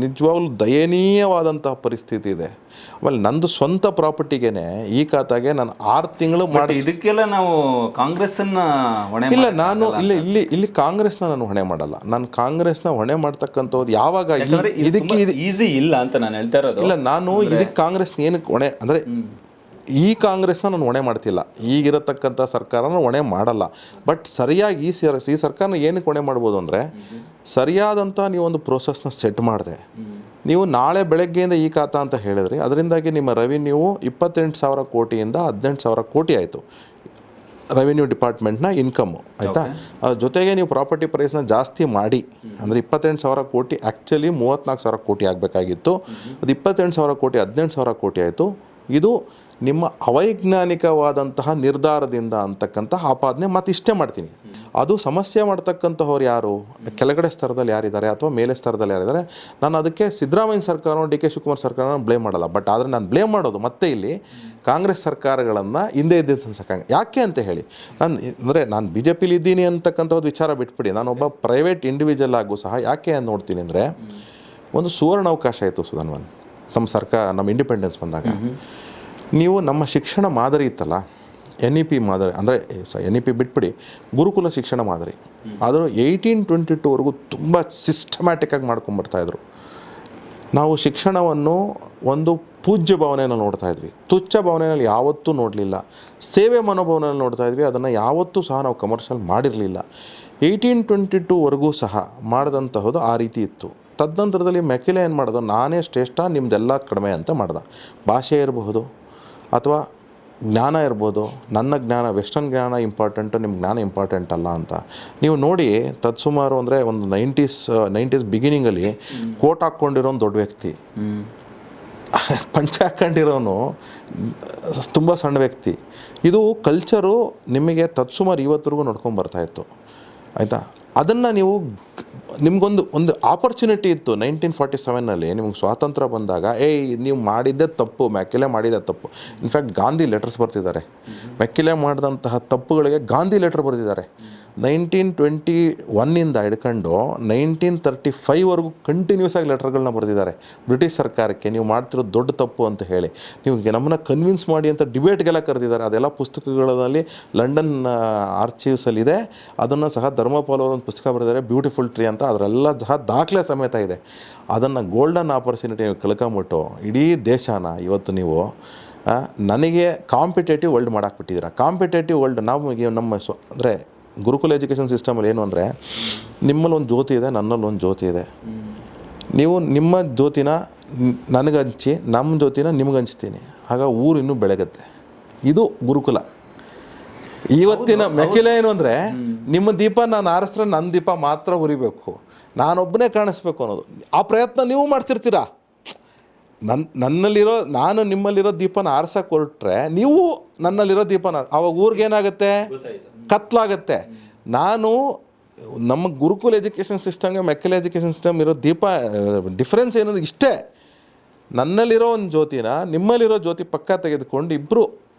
ನಿಜವಾಗ್ಲೂ ದಯನೀಯವಾದಂತಹ ಪರಿಸ್ಥಿತಿ ಇದೆ. ಆಮೇಲೆ ನಂದು ಸ್ವಂತ ಪ್ರಾಪರ್ಟಿಗೇನೆ ಈ ಖಾತಾಗೆ ನಾನು 6 ತಿಂಗಳು ಮಾಡಿ, ಇದಕ್ಕೆಲ್ಲ ನಾವು ಕಾಂಗ್ರೆಸ್ಸನ್ನ ಹೊಣೆ ಇಲ್ಲ, ನಾನು ಇಲ್ಲಿ ಕಾಂಗ್ರೆಸ್ನ ನಾನು ಹೊಣೆ ಮಾಡಲ್ಲ. ನಾನು ಕಾಂಗ್ರೆಸ್ನ ಹೊಣೆ ಮಾಡ್ತಕ್ಕಂಥದ್ದು ಯಾವಾಗ ಇದಕ್ಕೆ ಈಸಿ ಇಲ್ಲ ಅಂತ ನಾನು ಹೇಳ್ತಾ ಇರೋದು. ಇಲ್ಲ, ನಾನು ಇದಕ್ಕೆ ಕಾಂಗ್ರೆಸ್ ಏನಕ್ಕೆ ಹೊಣೆ ಅಂದರೆ, ಈ ಕಾಂಗ್ರೆಸ್ನ ನಾನು ಹೊಣೆ ಮಾಡ್ತಿಲ್ಲ, ಈಗಿರತಕ್ಕಂಥ ಸರ್ಕಾರನ ಹೊಣೆ ಮಾಡಲ್ಲ. ಬಟ್ ಸರಿಯಾಗಿ ಈ ಸರ್ಕಾರನ ಏನಕ್ಕೆ ಹೊಣೆ ಮಾಡ್ಬೋದು ಅಂದರೆ, ಸರಿಯಾದಂಥ ನೀವೊಂದು ಪ್ರೋಸೆಸ್ನ ಸೆಟ್ ಮಾಡಿದೆ. ನೀವು ನಾಳೆ ಬೆಳಗ್ಗೆಯಿಂದ ಈ ಖಾತಾ ಅಂತ ಹೇಳಿದ್ರಿ, ಅದರಿಂದಾಗಿ ನಿಮ್ಮ ರೆವಿನ್ಯೂ 28,000 ಕೋಟಿಯಿಂದ 18,000 ಕೋಟಿ ಆಯಿತು. ರೆವಿನ್ಯೂ ಡಿಪಾರ್ಟ್ಮೆಂಟ್ನ ಇನ್ಕಮ್ಮು, ಆಯಿತಾ? ಅದ್ರ ಜೊತೆಗೆ ನೀವು ಪ್ರಾಪರ್ಟಿ ಪ್ರೈಸ್ನ ಜಾಸ್ತಿ ಮಾಡಿ, ಅಂದರೆ 28,000 ಕೋಟಿ ಆ್ಯಕ್ಚುಲಿ 34,000 ಕೋಟಿ ಆಗಬೇಕಾಗಿತ್ತು. ಅದು 28,000 ಕೋಟಿ 18,000 ಕೋಟಿ ಆಯಿತು. ಇದು ನಿಮ್ಮ ಅವೈಜ್ಞಾನಿಕವಾದಂತಹ ನಿರ್ಧಾರದಿಂದ ಅಂತಕ್ಕಂಥ ಆಪಾದನೆ. ಮತ್ತು ಇಷ್ಟೇ ಮಾಡ್ತೀನಿ, ಅದು ಸಮಸ್ಯೆ ಮಾಡ್ತಕ್ಕಂಥವ್ರು ಯಾರು, ಕೆಳಗಡೆ ಸ್ತರದಲ್ಲಿ ಯಾರಿದ್ದಾರೆ ಅಥವಾ ಮೇಲೆ ಸ್ತರದಲ್ಲಿ ಯಾರಿದ್ದಾರೆ, ನಾನು ಅದಕ್ಕೆ ಸಿದ್ದರಾಮಯ್ಯ ಸರ್ಕಾರ, ಡಿ ಕೆ ಶಿವಕುಮಾರ್ ಸರ್ಕಾರನ ಬ್ಲೇಮ್ ಮಾಡಲ್ಲ. ಬಟ್ ಆದರೆ ನಾನು ಬ್ಲೇಮ್ ಮಾಡೋದು ಮತ್ತೆ ಇಲ್ಲಿ ಕಾಂಗ್ರೆಸ್ ಸರ್ಕಾರಗಳನ್ನು ಹಿಂದೆ ಇದ್ದಿದ್ದು ಅನ್ಸಕ್ಕಂಗೆ. ಯಾಕೆ ಅಂತ ಹೇಳಿ, ನಾನು ಬಿ ಜೆ ಪಿಲಿ ಇದ್ದೀನಿ ಅಂತಕ್ಕಂಥದ್ದು ವಿಚಾರ ಬಿಟ್ಬಿಡಿ, ನಾನೊಬ್ಬ ಪ್ರೈವೇಟ್ ಇಂಡಿವಿಜುವಲ್ ಆಗು ಸಹ ಯಾಕೆ ಅಂತ ನೋಡ್ತೀನಿ ಅಂದರೆ, ಒಂದು ಸುವರ್ಣ ಅವಕಾಶ ಇತ್ತು ಸುಧನ್ವನ್ ನಮ್ಮ ಇಂಡಿಪೆಂಡೆನ್ಸ್ ಬಂದಾಗ. ನೀವು ನಮ್ಮ ಶಿಕ್ಷಣ ಮಾದರಿ ಇತ್ತಲ್ಲ, NEP ಮಾದರಿ, ಅಂದರೆ NEP ಬಿಟ್ಬಿಡಿ, ಗುರುಕುಲ ಶಿಕ್ಷಣ ಮಾದರಿ, ಆದರೂ 1822ವರೆಗೂ ತುಂಬ ಸಿಸ್ಟಮ್ಯಾಟಿಕ್ಕಾಗಿ ಮಾಡ್ಕೊಂಬರ್ತಾಯಿದ್ರು. ನಾವು ಶಿಕ್ಷಣವನ್ನು ಒಂದು ಪೂಜ್ಯ ಭಾವನೆಯನ್ನು ನೋಡ್ತಾ ಇದ್ವಿ, ತುಚ್ಛ ಭಾವನೆಯಲ್ಲಿ ಯಾವತ್ತೂ ನೋಡಲಿಲ್ಲ. ಸೇವೆ ಮನೋಭಾವನೆಯಲ್ಲಿ ನೋಡ್ತಾ ಇದ್ವಿ, ಅದನ್ನು ಯಾವತ್ತೂ ಸಹ ನಾವು ಕಮರ್ಷಿಯಲ್ ಮಾಡಿರಲಿಲ್ಲ. 1822ವರೆಗೂ ಸಹ ಮಾಡಿದಂತಹದ್ದು ಆ ರೀತಿ ಇತ್ತು. ತದನಂತರದಲ್ಲಿ ಮೆಕಿಲೆ ಏನು ಮಾಡೋದು, ನಾನೇ ಶ್ರೇಷ್ಠ ನಿಮ್ಮದೆಲ್ಲ ಕಡಿಮೆ ಅಂತ ಮಾಡ್ದ. ಭಾಷೆ ಇರಬಹುದು ಅಥವಾ ಜ್ಞಾನ ಇರ್ಬೋದು, ನನ್ನ ಜ್ಞಾನ, ವೆಸ್ಟರ್ನ್ ಜ್ಞಾನ ಇಂಪಾರ್ಟೆಂಟು, ನಿಮ್ಮ ಜ್ಞಾನ ಇಂಪಾರ್ಟೆಂಟ್ ಅಲ್ಲ ಅಂತ. ನೀವು ನೋಡಿ, ತತ್ಸುಮಾರು ಅಂದರೆ ಒಂದು 90s ಬಿಗಿನಿಂಗಲ್ಲಿ ಕೋಟ್ ಹಾಕ್ಕೊಂಡಿರೋನು ದೊಡ್ಡ ವ್ಯಕ್ತಿ, ಪಂಚ ಹಾಕ್ಕೊಂಡಿರೋನು ತುಂಬ ಸಣ್ಣ ವ್ಯಕ್ತಿ. ಇದು ಕಲ್ಚರು ನಿಮಗೆ ತತ್ಸುಮಾರು ಇವತ್ತರೆಗೂ ನೋಡ್ಕೊಂಡು ಬರ್ತಾಯಿತ್ತು, ಆಯಿತಾ? ಅದನ್ನು ನೀವು ನಿಮಗೊಂದು ಆಪರ್ಚುನಿಟಿ ಇತ್ತು 1947ನಲ್ಲಿ ನಿಮ್ಗೆ ಸ್ವಾತಂತ್ರ್ಯ ಬಂದಾಗ, ನೀವು ಮಾಡಿದ್ದೇ ತಪ್ಪು, ಮೆಕ್ಕಿಲೆ ಮಾಡಿದ್ದೇ ತಪ್ಪು. ಇನ್ಫ್ಯಾಕ್ಟ್ ಗಾಂಧಿ ಲೆಟರ್ಸ್ ಬರ್ತಿದ್ದಾರೆ, ಮೆಕ್ಕಿಲೆ ಮಾಡಿದಂತಹ ತಪ್ಪುಗಳಿಗೆ ಗಾಂಧಿ ಲೆಟರ್ ಬರೆದಿದ್ದಾರೆ. 1921 ಹಿಡ್ಕೊಂಡು 1935ವರೆಗೂ ಕಂಟಿನ್ಯೂಸ್ ಆಗಿ ಲೆಟರ್ಗಳನ್ನ ಬರೆದಿದ್ದಾರೆ ಬ್ರಿಟಿಷ್ ಸರ್ಕಾರಕ್ಕೆ, ನೀವು ಮಾಡ್ತಿರೋದು ದೊಡ್ಡ ತಪ್ಪು ಅಂತ ಹೇಳಿ, ನೀವು ನಮ್ಮನ್ನ ಕನ್ವಿನ್ಸ್ ಮಾಡಿ ಅಂತ ಡಿಬೇಟ್ಗೆಲ್ಲ ಕರೆದಿದ್ದಾರೆ. ಅದೆಲ್ಲ ಪುಸ್ತಕಗಳಲ್ಲಿ ಲಂಡನ್ ಆರ್ಚಿವ್ಸಲ್ಲಿದೆ. ಅದನ್ನು ಸಹ ಧರ್ಮಪಾಲ್ ಅವರು ಒಂದು ಪುಸ್ತಕ ಬರೆದಿದ್ದಾರೆ, ಬ್ಯೂಟಿಫುಲ್ ಟ್ರೀ ಅಂತ. ಅದರೆಲ್ಲ ಸಹ ದಾಖಲೆ ಸಮೇತ ಇದೆ. ಅದನ್ನು ಗೋಲ್ಡನ್ ಆಪರ್ಚುನಿಟಿ ನೀವು ಕಳ್ಕೊಂಬಿಟ್ಟು ಇಡೀ ದೇಶನ ಇವತ್ತು ನೀವು ನನಗೆ ಕಾಂಪಿಟೇಟಿವ್ ವರ್ಲ್ಡ್ ಮಾಡಾಕ್ಬಿಟ್ಟಿದ್ದೀರಾ. ಕಾಂಪಿಟೇಟಿವ್ ವರ್ಲ್ಡ್ ನಮಗೆ ನಮ್ಮ ಅಂದರೆ ಗುರುಕುಲ ಎಜುಕೇಷನ್ ಸಿಸ್ಟಮಲ್ಲಿ ಏನು ಅಂದರೆ, ನಿಮ್ಮಲ್ಲಿ ಒಂದು ಜ್ಯೋತಿ ಇದೆ, ನನ್ನಲ್ಲಿ ಒಂದು ಜ್ಯೋತಿ ಇದೆ. ನೀವು ನಿಮ್ಮ ಜ್ಯೋತಿನ ನನಗೆ ಹಂಚಿ, ನಮ್ಮ ಜ್ಯೋತಿನ ನಿಮ್ಗೆ ಹಂಚ್ತೀನಿ, ಆಗ ಊರು ಇನ್ನೂ ಬೆಳಗುತ್ತೆ. ಇದು ಗುರುಕುಲ. ಇವತ್ತಿನ ಮೆಕ್ಕಿಲ ಏನು ಅಂದರೆ, ನಿಮ್ಮ ದೀಪ ನಾನು ಆರಿಸಿದ್ರೆ ನನ್ನ ದೀಪ ಮಾತ್ರ ಉರಿಬೇಕು, ನಾನೊಬ್ಬನೇ ಕಾಣಿಸ್ಬೇಕು ಅನ್ನೋದು. ಆ ಪ್ರಯತ್ನ ನೀವು ಮಾಡ್ತಿರ್ತೀರಾ. ನನ್ನಲ್ಲಿರೋ ನಾನು ನಿಮ್ಮಲ್ಲಿರೋ ದೀಪನ ಆರ್ಸಕ್ಕೆ ಹೊರಟ್ರೆ ನೀವು ನನ್ನಲ್ಲಿರೋ ದೀಪನ, ಆವಾಗ ಊರಿಗೇನಾಗುತ್ತೆ, ಕತ್ಲಾಗತ್ತೆ. ನಮ್ಮ ಗುರುಕುಲ ಎಜುಕೇಷನ್ ಸಿಸ್ಟಮ್ಗೆ ಮೆಕ್ಕಲ್ ಎಜುಕೇಷನ್ ಸಿಸ್ಟಮ್ ಇರೋ ಡಿಫ್ರೆನ್ಸ್ ಏನಂದ್ರೆ ಇಷ್ಟೇ, ನನ್ನಲ್ಲಿರೋ ಒಂದು ಜ್ಯೋತಿನ ನಿಮ್ಮಲ್ಲಿರೋ ಜ್ಯೋತಿ ಪಕ್ಕ ತೆಗೆದುಕೊಂಡು ಇಬ್ಬರು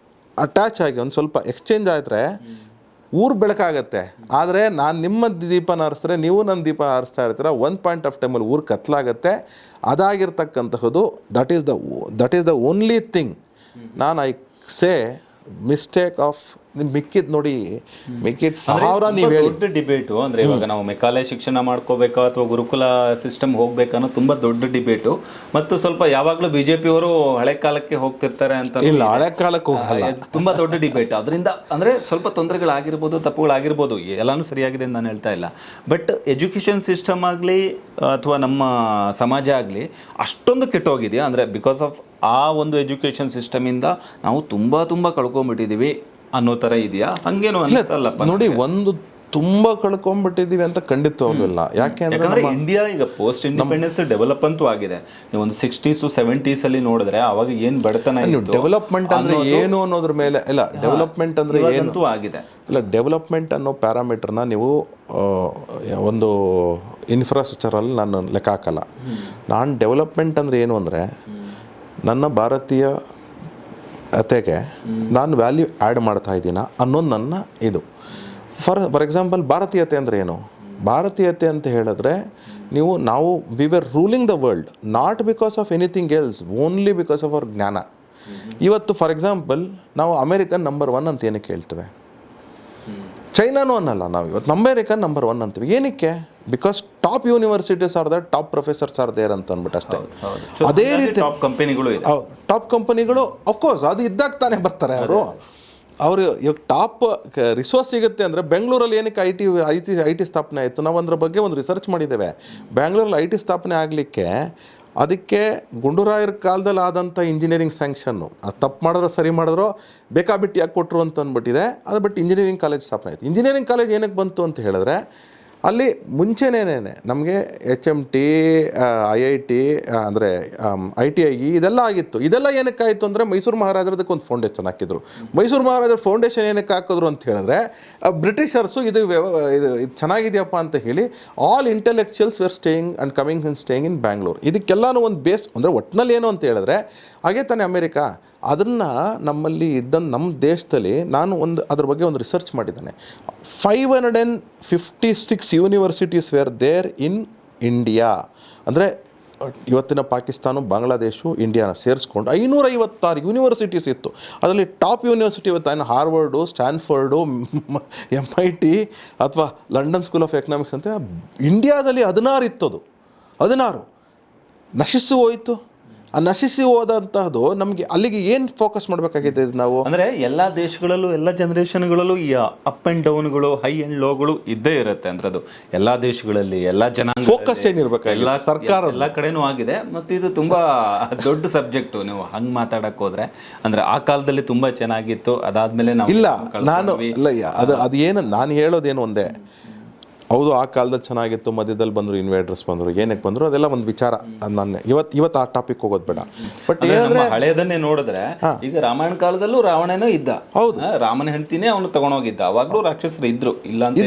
ಅಟ್ಯಾಚ್ ಆಗಿ ಒಂದು ಸ್ವಲ್ಪ ಎಕ್ಸ್ಚೇಂಜ್ ಆದರೆ ಊರು ಬೆಳಕಾಗತ್ತೆ. ಆದರೆ ನಾನು ನಿಮ್ಮ ದೀಪನ ಆರಿಸಿದ್ರೆ ನೀವು ನನ್ನ ದೀಪ ಆರಿಸ್ತಾ ಇರ್ತೀರ, ಒಂದು ಪಾಯಿಂಟ್ ಆಫ್ ಟೈಮಲ್ಲಿ ಊರು ಕತ್ಲಾಗತ್ತೆ. ಅದಾಗಿರ್ತಕ್ಕಂತಹದ್ದು that is the only thing I say mistake of ಮಿಕ್ಕಿದ್ ನೋಡಿ. ಮಿಕ್ಕಿದ್ ಸಾವಿರ ನೀವು ದೊಡ್ಡ ಡಿಬೇಟು ಅಂದರೆ ಇವಾಗ ನಾವು ಮೆಕ್ಕಾಲೆ ಶಿಕ್ಷಣ ಮಾಡ್ಕೋಬೇಕಾ ಅಥವಾ ಗುರುಕುಲ ಸಿಸ್ಟಮ್ ಹೋಗ್ಬೇಕನ್ನೋ ತುಂಬ ದೊಡ್ಡ ಡಿಬೇಟು. ಮತ್ತು ಸ್ವಲ್ಪ ಯಾವಾಗಲೂ BJP ಅವರು ಹಳೆ ಕಾಲಕ್ಕೆ ಹೋಗ್ತಿರ್ತಾರೆ ಅಂತ. ಇಲ್ಲ, ಹಳೆ ಕಾಲಕ್ಕೆ ಹೋಗಲ್ಲ, ತುಂಬ ದೊಡ್ಡ ಡಿಬೇಟ್. ಅದರಿಂದ ಅಂದರೆ ಸ್ವಲ್ಪ ತೊಂದರೆಗಳಾಗಿರ್ಬೋದು, ತಪ್ಪುಗಳಾಗಿರ್ಬೋದು, ಎಲ್ಲನೂ ಸರಿಯಾಗಿದೆ ಅಂತ ನಾನು ಹೇಳ್ತಾ ಇಲ್ಲ. ಬಟ್ ಎಜುಕೇಷನ್ ಸಿಸ್ಟಮ್ ಆಗಲಿ ಅಥವಾ ನಮ್ಮ ಸಮಾಜ ಆಗಲಿ ಅಷ್ಟೊಂದು ಕೆಟ್ಟೋಗಿದೆಯಾ ಅಂದರೆ ಬಿಕಾಸ್ ಆಫ್ ಆ ಒಂದು ಎಜುಕೇಷನ್ ಸಿಸ್ಟಮಿಂದ ನಾವು ತುಂಬ ಕಳ್ಕೊಂಡ್ಬಿಟ್ಟಿದ್ದೀವಿ ಅನ್ನೋ ಥರ ಇದೆಯಾ? ಹಂಗೇನು ಅನಿಸಲ್ಲಪ್ಪ ನೋಡಿ. ಒಂದು ತುಂಬ ಕಳ್ಕೊಂಡ್ಬಿಟ್ಟಿದ್ದೀವಿ ಅಂತ ಖಂಡಿತವಾಗ್ಲೂ ಇಲ್ಲ. ಯಾಕಂದ್ರೆ ಇಂಡಿಯಾ ಈಗ ಪೋಸ್ಟ್ ಇಂಡಿಪೆಂಡೆನ್ಸ್ ಡೆವಲಪ್ ಅಂತೂ ಆಗಿದೆ. ನೀವು ಒಂದು 60s to 70s ಅಲ್ಲಿ ನೋಡಿದ್ರೆ ಅವಾಗ ಏನು ಬಡತನ ಇತ್ತು, ಡೆವಲಪ್ಮೆಂಟ್ ಅಂದ್ರೆ ಏನು ಅನ್ನೋದ್ರ ಮೇಲೆ ಇಲ್ಲ. ಡೆವಲಪ್ಮೆಂಟ್ ಅಂದ್ರೆ ಏನಂತೂ ಆಗಿದೆ ಇಲ್ಲ. ಡೆವಲಪ್ಮೆಂಟ್ ಅನ್ನೋ ಪ್ಯಾರಾಮೀಟರ್ನ ನೀವು ಒಂದು ಇನ್ಫ್ರಾಸ್ಟ್ರಕ್ಚರಲ್ಲಿ ನಾನು ಲೆಕ್ಕ ಹಾಕಲ್ಲ. ನಾನು ಡೆವಲಪ್ಮೆಂಟ್ ಅಂದರೆ ಏನು ಅಂದರೆ, ನನ್ನ ಭಾರತೀಯ ಅತೆಗೆ ನಾನು ವ್ಯಾಲ್ಯೂ ಆ್ಯಡ್ ಮಾಡ್ತಾ ಇದ್ದೀನ ಅನ್ನೋದು ನನ್ನ ಇದು. ಫಾರ್ ಎಕ್ಸಾಂಪಲ್, ಭಾರತೀಯತೆ ಅಂದರೆ ಏನು? ಭಾರತೀಯತೆ ಅಂತ ಹೇಳಿದ್ರೆ ನಾವು we were ruling the world not because of anything else, only because of our ಜ್ಞಾನ. ಇವತ್ತು ಫಾರ್ ಎಕ್ಸಾಂಪಲ್ ನಾವು ಅಮೇರಿಕನ್ ನಂಬರ್ 1 ಅಂತ ಏನಕ್ಕೆ ಹೇಳ್ತೇವೆ? ಚೈನಾನೂ ಅನ್ನಲ್ಲ ನಾವು ಇವತ್ತು, ಅಮೇರಿಕನ್ ನಂಬರ್ 1 ಅಂತೀವಿ. ಏನಕ್ಕೆ? Because top universities are there, top professors are there ಅಂತ ಅಂದ್ಬಿಟ್ಟು ಅಷ್ಟೇ. ಅದೇ ರೀತಿ ಟಾಪ್ ಕಂಪನಿಗಳು ಅಫ್ಕೋರ್ಸ್ ಅದು ಇದ್ದಾಗ ತಾನೇ ಬರ್ತಾರೆ ಅವರು. ಇವಾಗ ಟಾಪ್ ರಿಸೋರ್ಸ್ ಸಿಗುತ್ತೆ ಅಂದರೆ, ಬೆಂಗಳೂರಲ್ಲಿ ಏನಕ್ಕೆ ಐ ಟಿ ಸ್ಥಾಪನೆ ಆಯಿತು? ನಾವು ಅದ್ರ ಬಗ್ಗೆ ಒಂದು ರಿಸರ್ಚ್ ಮಾಡಿದ್ದೇವೆ. ಬೆಂಗಳೂರಲ್ಲಿ ಐ ಟಿ ಸ್ಥಾಪನೆ ಆಗಲಿಕ್ಕೆ ಅದಕ್ಕೆ ಗುಂಡೂರಾಯರ ಕಾಲದಲ್ಲಿ ಆದಂಥ ಇಂಜಿನಿಯರಿಂಗ್ ಸ್ಯಾಂಕ್ಷನ್ನು, ಅದು ತಪ್ಪು ಮಾಡಿದ್ರೆ ಸರಿ ಮಾಡಿದ್ರು ಬೇಕಾಬಿಟ್ಟು ಯಾಕೆ ಕೊಟ್ಟರು ಅಂತ ಅಂದ್ಬಿಟ್ಟಿದೆ. ಅದು ಬಟ್ ಇಂಜಿನಿಯರಿಂಗ್ ಕಾಲೇಜ್ ಸ್ಥಾಪನೆ ಆಯಿತು. ಇಂಜಿನಿಯರಿಂಗ್ ಕಾಲೇಜ್ ಏನಕ್ಕೆ ಬಂತು ಅಂತ ಹೇಳಿದ್ರೆ, ಅಲ್ಲಿ ಮುಂಚೆನೇ ನಮಗೆ HMT, IIT ಅಂದರೆ ITI ಇದೆಲ್ಲ ಆಗಿತ್ತು. ಇದೆಲ್ಲ ಏನಕ್ಕೆ ಆಯಿತು ಅಂದರೆ, ಮೈಸೂರು ಮಹಾರಾಜರದಕ್ಕೆ ಒಂದು ಫೌಂಡೇಶನ್ ಹಾಕಿದ್ರು. ಮೈಸೂರು ಮಹಾರಾಜರ ಫೌಂಡೇಶನ್ ಏನಕ್ಕೆ ಹಾಕಿದ್ರು ಅಂತ ಹೇಳಿದ್ರೆ, ಬ್ರಿಟಿಷರ್ಸು ಇದು ಚೆನ್ನಾಗಿದೆಯಪ್ಪ ಅಂತ ಹೇಳಿ all intellectuals were coming in Bangalore. ಇದಕ್ಕೆಲ್ಲನೂ ಒಂದು ಬೇಸ್ ಅಂದರೆ ಒಟ್ಟಿನಲ್ಲಿ ಏನು ಅಂತ ಹೇಳಿದ್ರೆ, ಹಾಗೆ ತಾನೇ ಅಮೇರಿಕಾ. ಅದನ್ನು ನಮ್ಮಲ್ಲಿ ನಮ್ಮ ದೇಶದಲ್ಲಿ ನಾನು ಅದ್ರ ಬಗ್ಗೆ ಒಂದು ರಿಸರ್ಚ್ ಮಾಡಿದ್ದೇನೆ. 556 universities were there in India. ಅಂದರೆ ಇವತ್ತಿನ ಪಾಕಿಸ್ತಾನ, ಬಾಂಗ್ಲಾದೇಶು, ಇಂಡಿಯಾನ ಸೇರಿಸ್ಕೊಂಡು 556 ಯೂನಿವರ್ಸಿಟೀಸ್ ಇತ್ತು. ಅದರಲ್ಲಿ ಟಾಪ್ ಯೂನಿವರ್ಸಿಟಿ ಇವತ್ತು ಹಾರ್ವರ್ಡು, ಸ್ಟ್ಯಾನ್ಫೋರ್ಡು, MIT ಅಥವಾ ಲಂಡನ್ ಸ್ಕೂಲ್ ಆಫ್ ಎಕನಾಮಿಕ್ಸ್ ಅಂತ ಇಂಡಿಯಾದಲ್ಲಿ 16 ಇತ್ತದು. 16 ನಶಿಸಿ ಹೋಯಿತು. ಆ ನಶಿಸಿ ಹೋದಂತಹದ್ದು ನಮಗೆ ಅಲ್ಲಿಗೆ ಏನು ಫೋಕಸ್ ಮಾಡಬೇಕಾಗಿದೆ ನಾವು ಅಂದರೆ ಎಲ್ಲ ದೇಶಗಳಲ್ಲೂ ಎಲ್ಲ ಜನರೇಷನ್ಗಳಲ್ಲೂ ಈ ಅಪ್ ಆ್ಯಂಡ್ ಡೌನ್ಗಳು, ಹೈ ಆ್ಯಂಡ್ ಲೋಗಳು ಇದ್ದೇ ಇರುತ್ತೆ. ಅಂದರೆ ಅದು ಎಲ್ಲ ದೇಶಗಳಲ್ಲಿ ಎಲ್ಲ ಜನಾಂಗ ಫೋಕಸ್ ಏನಿರ್ಬೇಕು, ಎಲ್ಲ ಸರ್ಕಾರ ಎಲ್ಲ ಕಡೆನೂ ಆಗಿದೆ. ಮತ್ತು ಇದು ತುಂಬ ದೊಡ್ಡ ಸಬ್ಜೆಕ್ಟು. ನೀವು ಹಂಗೆ ಮಾತಾಡಕ್ಕೆ ಹೋದರೆ ಅಂದರೆ ಆ ಕಾಲದಲ್ಲಿ ತುಂಬ ಚೆನ್ನಾಗಿತ್ತು, ಅದಾದಮೇಲೆ ನಾವು ಇಲ್ಲ. ನಾನು ಇಲ್ಲ, ಅದು ಏನು ನಾನು ಹೇಳೋದೇನು ಒಂದೇ, ಹೌದು ಆ ಕಾಲದಲ್ಲಿ ಚೆನ್ನಾಗಿತ್ತು, ಮಧ್ಯದಲ್ಲಿ ಬಂದರು ಇನ್ವೇಟರ್ಸ್ ಬಂದರು, ಏನಕ್ಕೆ ಬಂದರು ಅದೆಲ್ಲ ಒಂದು ವಿಚಾರ. ನಾನು ಇವತ್ತು ಆ ಟಾಪಿಕ್ ಹೋಗೋದು ಬೇಡ. ಬಟ್ ನಮ್ಮ ಹಳೆಯದನ್ನೇ ನೋಡಿದ್ರೆ ಈಗ ರಾಮಾಯಣ ಕಾಲದಲ್ಲೂ ರಾವಣನೂ ಇದ್ದ. ಹೌದು, ರಾಮನ ಹೆಂಡ್ತಿನೇ ಅವನು ತಗೊಂಡೋಗಿದ್ದ. ಅವಾಗ್ಲೂ ರಾಕ್ಷಸರು ಇದ್ರು, ಇಲ್ಲ ಅಂತ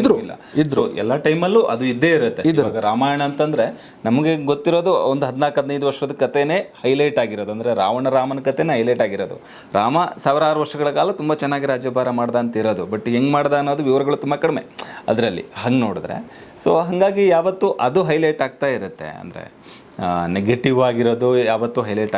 ಇದ್ರು. ಎಲ್ಲ ಟೈಮಲ್ಲೂ ಅದು ಇದ್ದೇ ಇರುತ್ತೆ. ಇವಾಗ ರಾಮಾಯಣ ಅಂತಂದ್ರೆ ನಮಗೆ ಗೊತ್ತಿರೋದು ಒಂದು 14-15 ವರ್ಷದ ಕಥೆನೇ ಹೈಲೈಟ್ ಆಗಿರೋದು. ಅಂದ್ರೆ ರಾಮನ ಕಥೆನೇ ಹೈಲೈಟ್ ಆಗಿರೋದು. ರಾಮ 1000 ವರ್ಷಗಳ ಕಾಲ ತುಂಬಾ ಚೆನ್ನಾಗಿ ರಾಜ್ಯಭಾರ ಮಾಡ್ದ ಅಂತ ಇರೋದು. ಬಟ್ ಹೆಂಗ್ ಮಾಡ್ದ ಅನ್ನೋದು ವಿವರಗಳು ತುಂಬಾ ಕಡಿಮೆ ಅದರಲ್ಲಿ, ಹಂಗೆ ನೋಡಿದ್ರೆ. ಸೊ ಹಾಗಾಗಿ ಯಾವತ್ತು ಅದು ಹೈಲೈಟ್ ಆಗ್ತಾ ಇರುತ್ತೆ. ಅಂದ್ರೆ ನೆಗೆಟಿವ್ ಆಗಿರೋದು ಯಾವತ್ತು ಹೈಲೈಟ್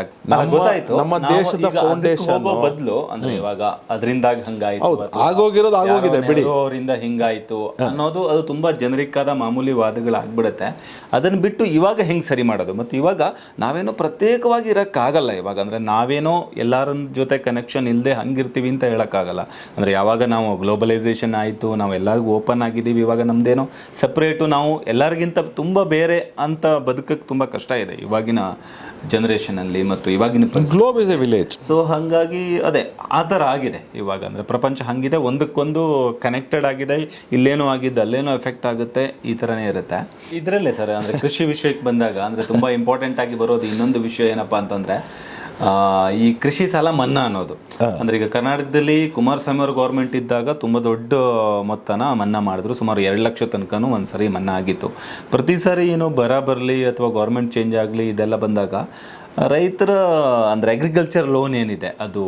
ಗೊತ್ತಾಯ್ತು. ನಮ್ಮ ದೇಶದ ಫೌಂಡೇಶನ್ ಬದಲು ಅಂದ್ರೆ ಇವಾಗ ಅದರಿಂದಾಗಿ ಹಂಗಾಯ್ತು, ಆಗೋಗಿರೋದು ಆಗೋಗಿದೆ ಬಿಡಿ, ಅವರಿಂದ ಹಿಂಗಾಯ್ತು ಅನ್ನೋದು ಅದು ತುಂಬಾ ಜನರಿಕ್ ಆದ ಮಾಮೂಲಿ ವಾದಗಳಾಗ್ಬಿಡುತ್ತೆ. ಅದನ್ನ ಬಿಟ್ಟು ಇವಾಗ ಹೆಂಗ್ ಸರಿ ಮಾಡೋದು, ಮತ್ತೆ ಇವಾಗ ನಾವೇನೋ ಪ್ರತ್ಯೇಕವಾಗಿ ಇರೋಕ್ಕಾಗಲ್ಲ. ಇವಾಗ ಅಂದ್ರೆ ನಾವೇನೋ ಎಲ್ಲರ ಜೊತೆ ಕನೆಕ್ಷನ್ ಇಲ್ಲದೆ ಹಂಗಿರ್ತೀವಿ ಅಂತ ಹೇಳಕ್ಕಾಗಲ್ಲ. ಅಂದ್ರೆ ಯಾವಾಗ ನಾವು ಗ್ಲೋಬಲೈಸೇಷನ್ ಆಯಿತು, ನಾವು ಎಲ್ಲರಿಗೂ ಓಪನ್ ಆಗಿದ್ದೀವಿ, ಇವಾಗ ನಮ್ದೇನೋ ಸಪ್ರೇಟು, ನಾವು ಎಲ್ಲರಿಗಿಂತ ತುಂಬ ಬೇರೆ ಅಂತ ಬದುಕಕ್ಕೆ ತುಂಬ ಕಷ್ಟ ಇದೆ ಇವಾಗಿನ ಜನರೇಷನಲ್ಲಿ ಮತ್ತು ಇವಾಗಿನ globe is A village. So ಹಾಗಾಗಿ ಅದೇ ಆ ಥರ ಆಗಿದೆ ಇವಾಗ. ಅಂದರೆ ಪ್ರಪಂಚ ಹಂಗಿದೆ, ಒಂದಕ್ಕೊಂದು ಕನೆಕ್ಟೆಡ್ ಆಗಿದೆ. ಇಲ್ಲೇನೋ ಆಗಿದ್ದು ಅಲ್ಲೇನೋ ಎಫೆಕ್ಟ್ ಆಗುತ್ತೆ, ಈ ಥರನೇ ಇರುತ್ತೆ. ಇದರಲ್ಲೇ ಸರ್ ಅಂದರೆ ಕೃಷಿ ವಿಷಯಕ್ಕೆ ಬಂದಾಗ ಅಂದರೆ ತುಂಬ ಇಂಪಾರ್ಟೆಂಟ್ ಆಗಿ ಬರೋದು ಇನ್ನೊಂದು ವಿಷಯ ಏನಪ್ಪ ಅಂತಂದರೆ ಈ ಕೃಷಿ ಸಾಲ ಮನ್ನಾ ಅನ್ನೋದು. ಅಂದ್ರೆ ಈಗ ಕರ್ನಾಟಕದಲ್ಲಿ ಕುಮಾರಸ್ವಾಮಿ ಅವ್ರ ಗೌರ್ಮೆಂಟ್ ಇದ್ದಾಗ ತುಂಬ ದೊಡ್ಡ ಮೊತ್ತನ ಮನ್ನಾ ಮಾಡಿದ್ರು. ಸುಮಾರು 2 ಲಕ್ಷ ತನಕನೂ ಒಂದ್ಸರಿ ಮನ್ನಾ ಆಗಿತ್ತು. ಪ್ರತಿ ಸಾರಿ ಏನೋ ಬರ ಬರಲಿ ಅಥವಾ ಗೌರ್ಮೆಂಟ್ ಚೇಂಜ್ ಆಗಲಿ ಇದೆಲ್ಲ ಬಂದಾಗ ರೈತರ ಅಂದರೆ ಅಗ್ರಿಕಲ್ಚರ್ ಲೋನ್ ಏನಿದೆ ಅದು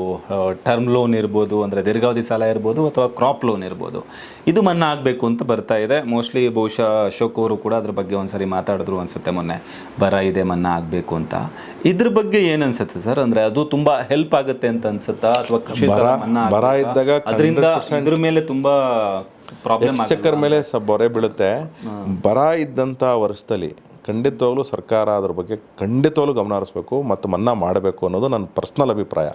ಟರ್ಮ್ ಲೋನ್ ಇರ್ಬೋದು, ಅಂದರೆ ದೀರ್ಘಾವಧಿ ಸಾಲ ಇರ್ಬೋದು, ಅಥವಾ ಕ್ರಾಪ್ ಲೋನ್ ಇರ್ಬೋದು, ಇದು ಮನ್ನಾ ಆಗಬೇಕು ಅಂತ ಬರ್ತಾ ಇದೆ. ಮೋಸ್ಟ್ಲಿ ಬಹುಶಃ ಅಶೋಕ್ ಅವರು ಕೂಡ ಅದ್ರ ಬಗ್ಗೆ ಒಂದ್ಸರಿ ಮಾತಾಡಿದ್ರು ಅನ್ಸುತ್ತೆ ಮೊನ್ನೆ, ಬರ ಇದೆ ಮನ್ನಾ ಆಗಬೇಕು ಅಂತ. ಇದ್ರ ಬಗ್ಗೆ ಏನು ಅನ್ಸುತ್ತೆ ಸರ್? ಅಂದರೆ ಅದು ತುಂಬ ಹೆಲ್ಪ್ ಆಗುತ್ತೆ ಅಂತ ಅನ್ಸುತ್ತಾ, ಅಥವಾ ಕೃಷಿ ಸಾಲ ಮನ್ನಾ ಬರ ಇದ್ದಾಗ ಅದರಿಂದ ಇದ್ರ ಮೇಲೆ ತುಂಬ ಪ್ರಾಬ್ಲಮ್ ಚೆಕ್ಕರ್ ಮೇಲೆ ಬೊರೆ ಬೀಳುತ್ತೆ. ಬರ ಇದ್ದಂಥ ವರ್ಷದಲ್ಲಿ ಖಂಡಿತವಾಗ್ಲೂ ಸರ್ಕಾರ ಅದ್ರ ಬಗ್ಗೆ ಖಂಡಿತವಾಗ್ಲೂ ಗಮನ ಹರಿಸ್ಬೇಕು ಮತ್ತು ಮನ್ನಾ ಮಾಡಬೇಕು ಅನ್ನೋದು ನನ್ನ ಪರ್ಸ್ನಲ್ ಅಭಿಪ್ರಾಯ.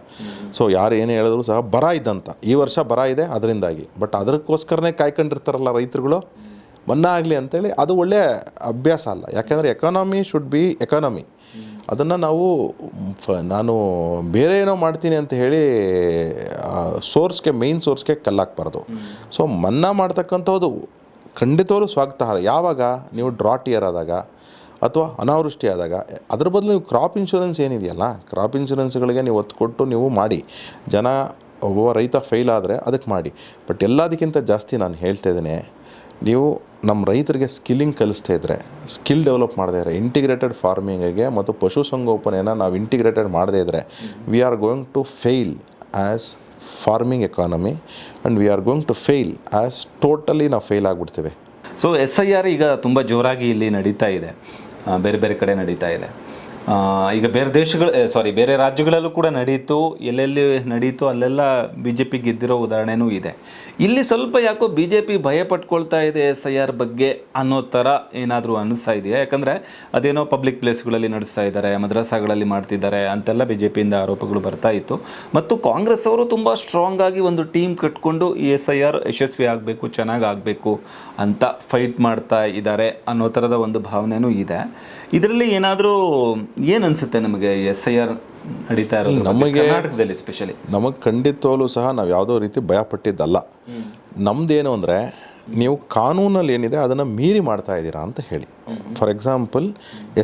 ಸೊ ಯಾರು ಏನೇ ಹೇಳಿದ್ರು ಸಹ ಬರ ಇದ್ದಂಥ ಈ ವರ್ಷ ಬರ ಇದೆ ಅದರಿಂದಾಗಿ, ಬಟ್ ಅದಕ್ಕೋಸ್ಕರನೇ ಕಾಯ್ಕೊಂಡಿರ್ತಾರಲ್ಲ ರೈತರುಗಳು ಮನ್ನಾ ಆಗಲಿ ಅಂತೇಳಿ, ಅದು ಒಳ್ಳೆಯ ಅಭ್ಯಾಸ ಅಲ್ಲ. ಯಾಕೆಂದರೆ ಎಕಾನಮಿ ಶುಡ್ ಬಿ ಎಕಾನಮಿ. ಅದನ್ನು ನಾವು ನಾನು ಬೇರೆ ಏನೋ ಮಾಡ್ತೀನಿ ಅಂತ ಹೇಳಿ ಮೇಯ್ನ್ ಸೋರ್ಸ್ಗೆ ಕಲ್ಲಾಕ್ಬಾರ್ದು. ಸೊ ಮನ್ನಾ ಮಾಡ್ತಕ್ಕಂಥದ್ದು ಖಂಡಿತವಾಗ್ಲೂ ಸ್ವಾಗತಾರ್ಹ. ಯಾವಾಗ ನೀವು ಡ್ರಾಟ್ ಇಯರ್ ಆದಾಗ ಅಥವಾ ಅನಾವೃಷ್ಟಿ ಆದಾಗ ಅದ್ರ ಬದಲು ನೀವು ಕ್ರಾಪ್ ಇನ್ಶೂರೆನ್ಸ್ ಏನಿದೆಯಲ್ಲ, ಕ್ರಾಪ್ ಇನ್ಶೂರೆನ್ಸ್ಗಳಿಗೆ ನೀವು ಒತ್ತು ಕೊಟ್ಟು ನೀವು ಮಾಡಿ. ಒಬ್ಬ ರೈತ ಫೇಲ್ ಆದರೆ ಅದಕ್ಕೆ ಮಾಡಿ. ಬಟ್ ಎಲ್ಲದಕ್ಕಿಂತ ಜಾಸ್ತಿ ನಾನು ಹೇಳ್ತಾ ಇದ್ದೀನಿ, ನೀವು ನಮ್ಮ ರೈತರಿಗೆ ಸ್ಕಿಲ್ಲಿಂಗ್ ಕಲಿಸ್ತಾ ಇದ್ದರೆ, ಸ್ಕಿಲ್ ಡೆವಲಪ್ ಮಾಡದೇ ಇದ್ದರೆ, ಇಂಟಿಗ್ರೇಟೆಡ್ ಫಾರ್ಮಿಂಗಿಗೆ ಮತ್ತು ಪಶುಸಂಗೋಪನೆಯನ್ನು ನಾವು ಇಂಟಿಗ್ರೇಟೆಡ್ ಮಾಡದೇ ಇದ್ದರೆ, we are going to fail as farming economy and we are going to fail as totally ನಾವು ಫೇಲ್ ಆಗಿಬಿಡ್ತೀವಿ. ಸೊ SIR ಈಗ ತುಂಬ ಜೋರಾಗಿ ಇಲ್ಲಿ ನಡೀತಾ ಇದೆ, ಬೇರೆ ಬೇರೆ ಕಡೆ ನಡೀತಾ ಇದೆ. ಈಗ ಬೇರೆ ರಾಜ್ಯಗಳಲ್ಲೂ ಕೂಡ ನಡೀತು, ಎಲ್ಲೆಲ್ಲಿ ನಡೀತು ಅಲ್ಲೆಲ್ಲ BJP ಗೆದ್ದಿರೋ ಉದಾಹರಣೆನೂ ಇದೆ. ಇಲ್ಲಿ ಸ್ವಲ್ಪ ಯಾಕೋ BJP ಭಯ ಪಟ್ಕೊಳ್ತಾ ಇದೆ SIR ಬಗ್ಗೆ ಅನ್ನೋ ಥರ ಏನಾದರೂ ಅನ್ನಿಸ್ತಾ ಇದೆಯಾ? ಯಾಕಂದರೆ ಅದೇನೋ ಪಬ್ಲಿಕ್ ಪ್ಲೇಸ್ಗಳಲ್ಲಿ ನಡೆಸ್ತಾ ಇದ್ದಾರೆ, ಮದ್ರಸಾಗಳಲ್ಲಿ ಮಾಡ್ತಿದ್ದಾರೆ ಅಂತೆಲ್ಲ BJPಯಿಂದ ಆರೋಪಗಳು ಬರ್ತಾ ಇತ್ತು. ಮತ್ತು ಕಾಂಗ್ರೆಸ್ ಅವರು ತುಂಬ ಸ್ಟ್ರಾಂಗ್ ಆಗಿ ಒಂದು ಟೀಮ್ ಕಟ್ಕೊಂಡು ಈ SIR ಯಶಸ್ವಿ ಆಗಬೇಕು, ಚೆನ್ನಾಗಿ ಆಗಬೇಕು ಅಂತ ಫೈಟ್ ಮಾಡ್ತಾ ಇದ್ದಾರೆ ಅನ್ನೋ ಥರದ ಒಂದು ಭಾವನೆನೂ ಇದೆ. ಇದರಲ್ಲಿ ಏನಾದರೂ ಏನು ಅನಿಸುತ್ತೆ ನಮಗೆ SIR ನಡೀತಾ ಇರೋದು ನಮಗೆ ಕರ್ನಾಟಕದಲ್ಲಿ ಸ್ಪೆಷಲಿ? ನಮಗೆ ಖಂಡಿತವಾಗ್ಲೂ ಸಹ ನಾವು ಯಾವುದೋ ರೀತಿ ಭಯಪಟ್ಟಿದ್ದಲ್ಲ. ನಮ್ಮದೇನು ಅಂದರೆ, ನೀವು ಕಾನೂನಲ್ಲಿ ಏನಿದೆ ಅದನ್ನು ಮೀರಿ ಮಾಡ್ತಾ ಇದ್ದೀರಾ ಅಂತ ಹೇಳಿ. ಫಾರ್ ಎಕ್ಸಾಂಪಲ್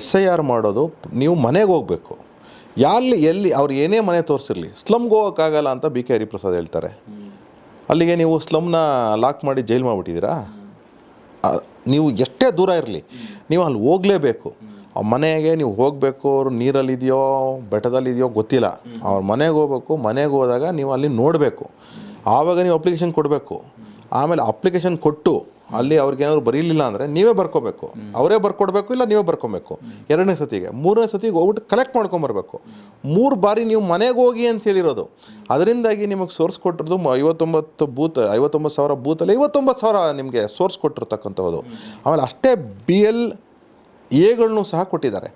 SIR ಮಾಡೋದು, ನೀವು ಮನೆಗೆ ಹೋಗಬೇಕು, ಎಲ್ಲಿ ಅವ್ರು ಏನೇ ಮನೆ ತೋರಿಸಿರಲಿ ಸ್ಲಮ್ಗೆ ಹೋಗೋಕ್ಕಾಗಲ್ಲ ಅಂತ BK ಹರಿಪ್ರಸಾದ್ ಹೇಳ್ತಾರೆ. ಅಲ್ಲಿಗೆ ನೀವು ಸ್ಲಮ್ನ ಲಾಕ್ ಮಾಡಿ ಜೈಲ್ ಮಾಡಿಬಿಟ್ಟಿದ್ದೀರಾ. ನೀವು ಎಷ್ಟೇ ದೂರ ಇರಲಿ ನೀವು ಅಲ್ಲಿ ಹೋಗಲೇಬೇಕು. ಆ ಮನೆಗೆ ನೀವು ಹೋಗಬೇಕು. ಅವ್ರು ನೀರಲ್ಲಿದೆಯೋ ಬೆಟ್ಟದಲ್ಲಿದೆಯೋ ಗೊತ್ತಿಲ್ಲ, ಅವ್ರ ಮನೆಗೆ ಹೋಗ್ಬೇಕು. ಮನೆಗೆ ಹೋದಾಗ ನೀವು ಅಲ್ಲಿ ನೋಡಬೇಕು. ಆವಾಗ ನೀವು ಅಪ್ಲಿಕೇಶನ್ ಕೊಡಬೇಕು. ಆಮೇಲೆ ಅಪ್ಲಿಕೇಶನ್ ಕೊಟ್ಟು ಅಲ್ಲಿ ಅವ್ರಿಗೇನಾದ್ರು ಬರೀಲಿಲ್ಲ ಅಂದರೆ ನೀವೇ ಬರ್ಕೋಬೇಕು. ಅವರೇ ಬರ್ಕೊಡ್ಬೇಕು, ಇಲ್ಲ ನೀವೇ ಬರ್ಕೊಬೇಕು. 2ನೇ ಸತಿಗೆ 3ನೇ ಸತಿಗೆ ಹೋಗ್ಬಿಟ್ಟು ಕಲೆಕ್ಟ್ ಮಾಡ್ಕೊಂಬರ್ಬೇಕು. 3 ಬಾರಿ ನೀವು ಮನೆಗೆ ಹೋಗಿ ಅಂತ ಹೇಳಿರೋದು. ಅದರಿಂದಾಗಿ ನಿಮಗೆ ಸೋರ್ಸ್ ಕೊಟ್ಟಿರೋದು 59,000 ಬೂತಲ್ಲಿ 59,000 ನಿಮಗೆ ಸೋರ್ಸ್ ಕೊಟ್ಟಿರ್ತಕ್ಕಂಥದ್ದು. ಆಮೇಲೆ ಅಷ್ಟೇ BLAಗಳನ್ನೂ ಸಹ ಕೊಟ್ಟಿದ್ದಾರೆ.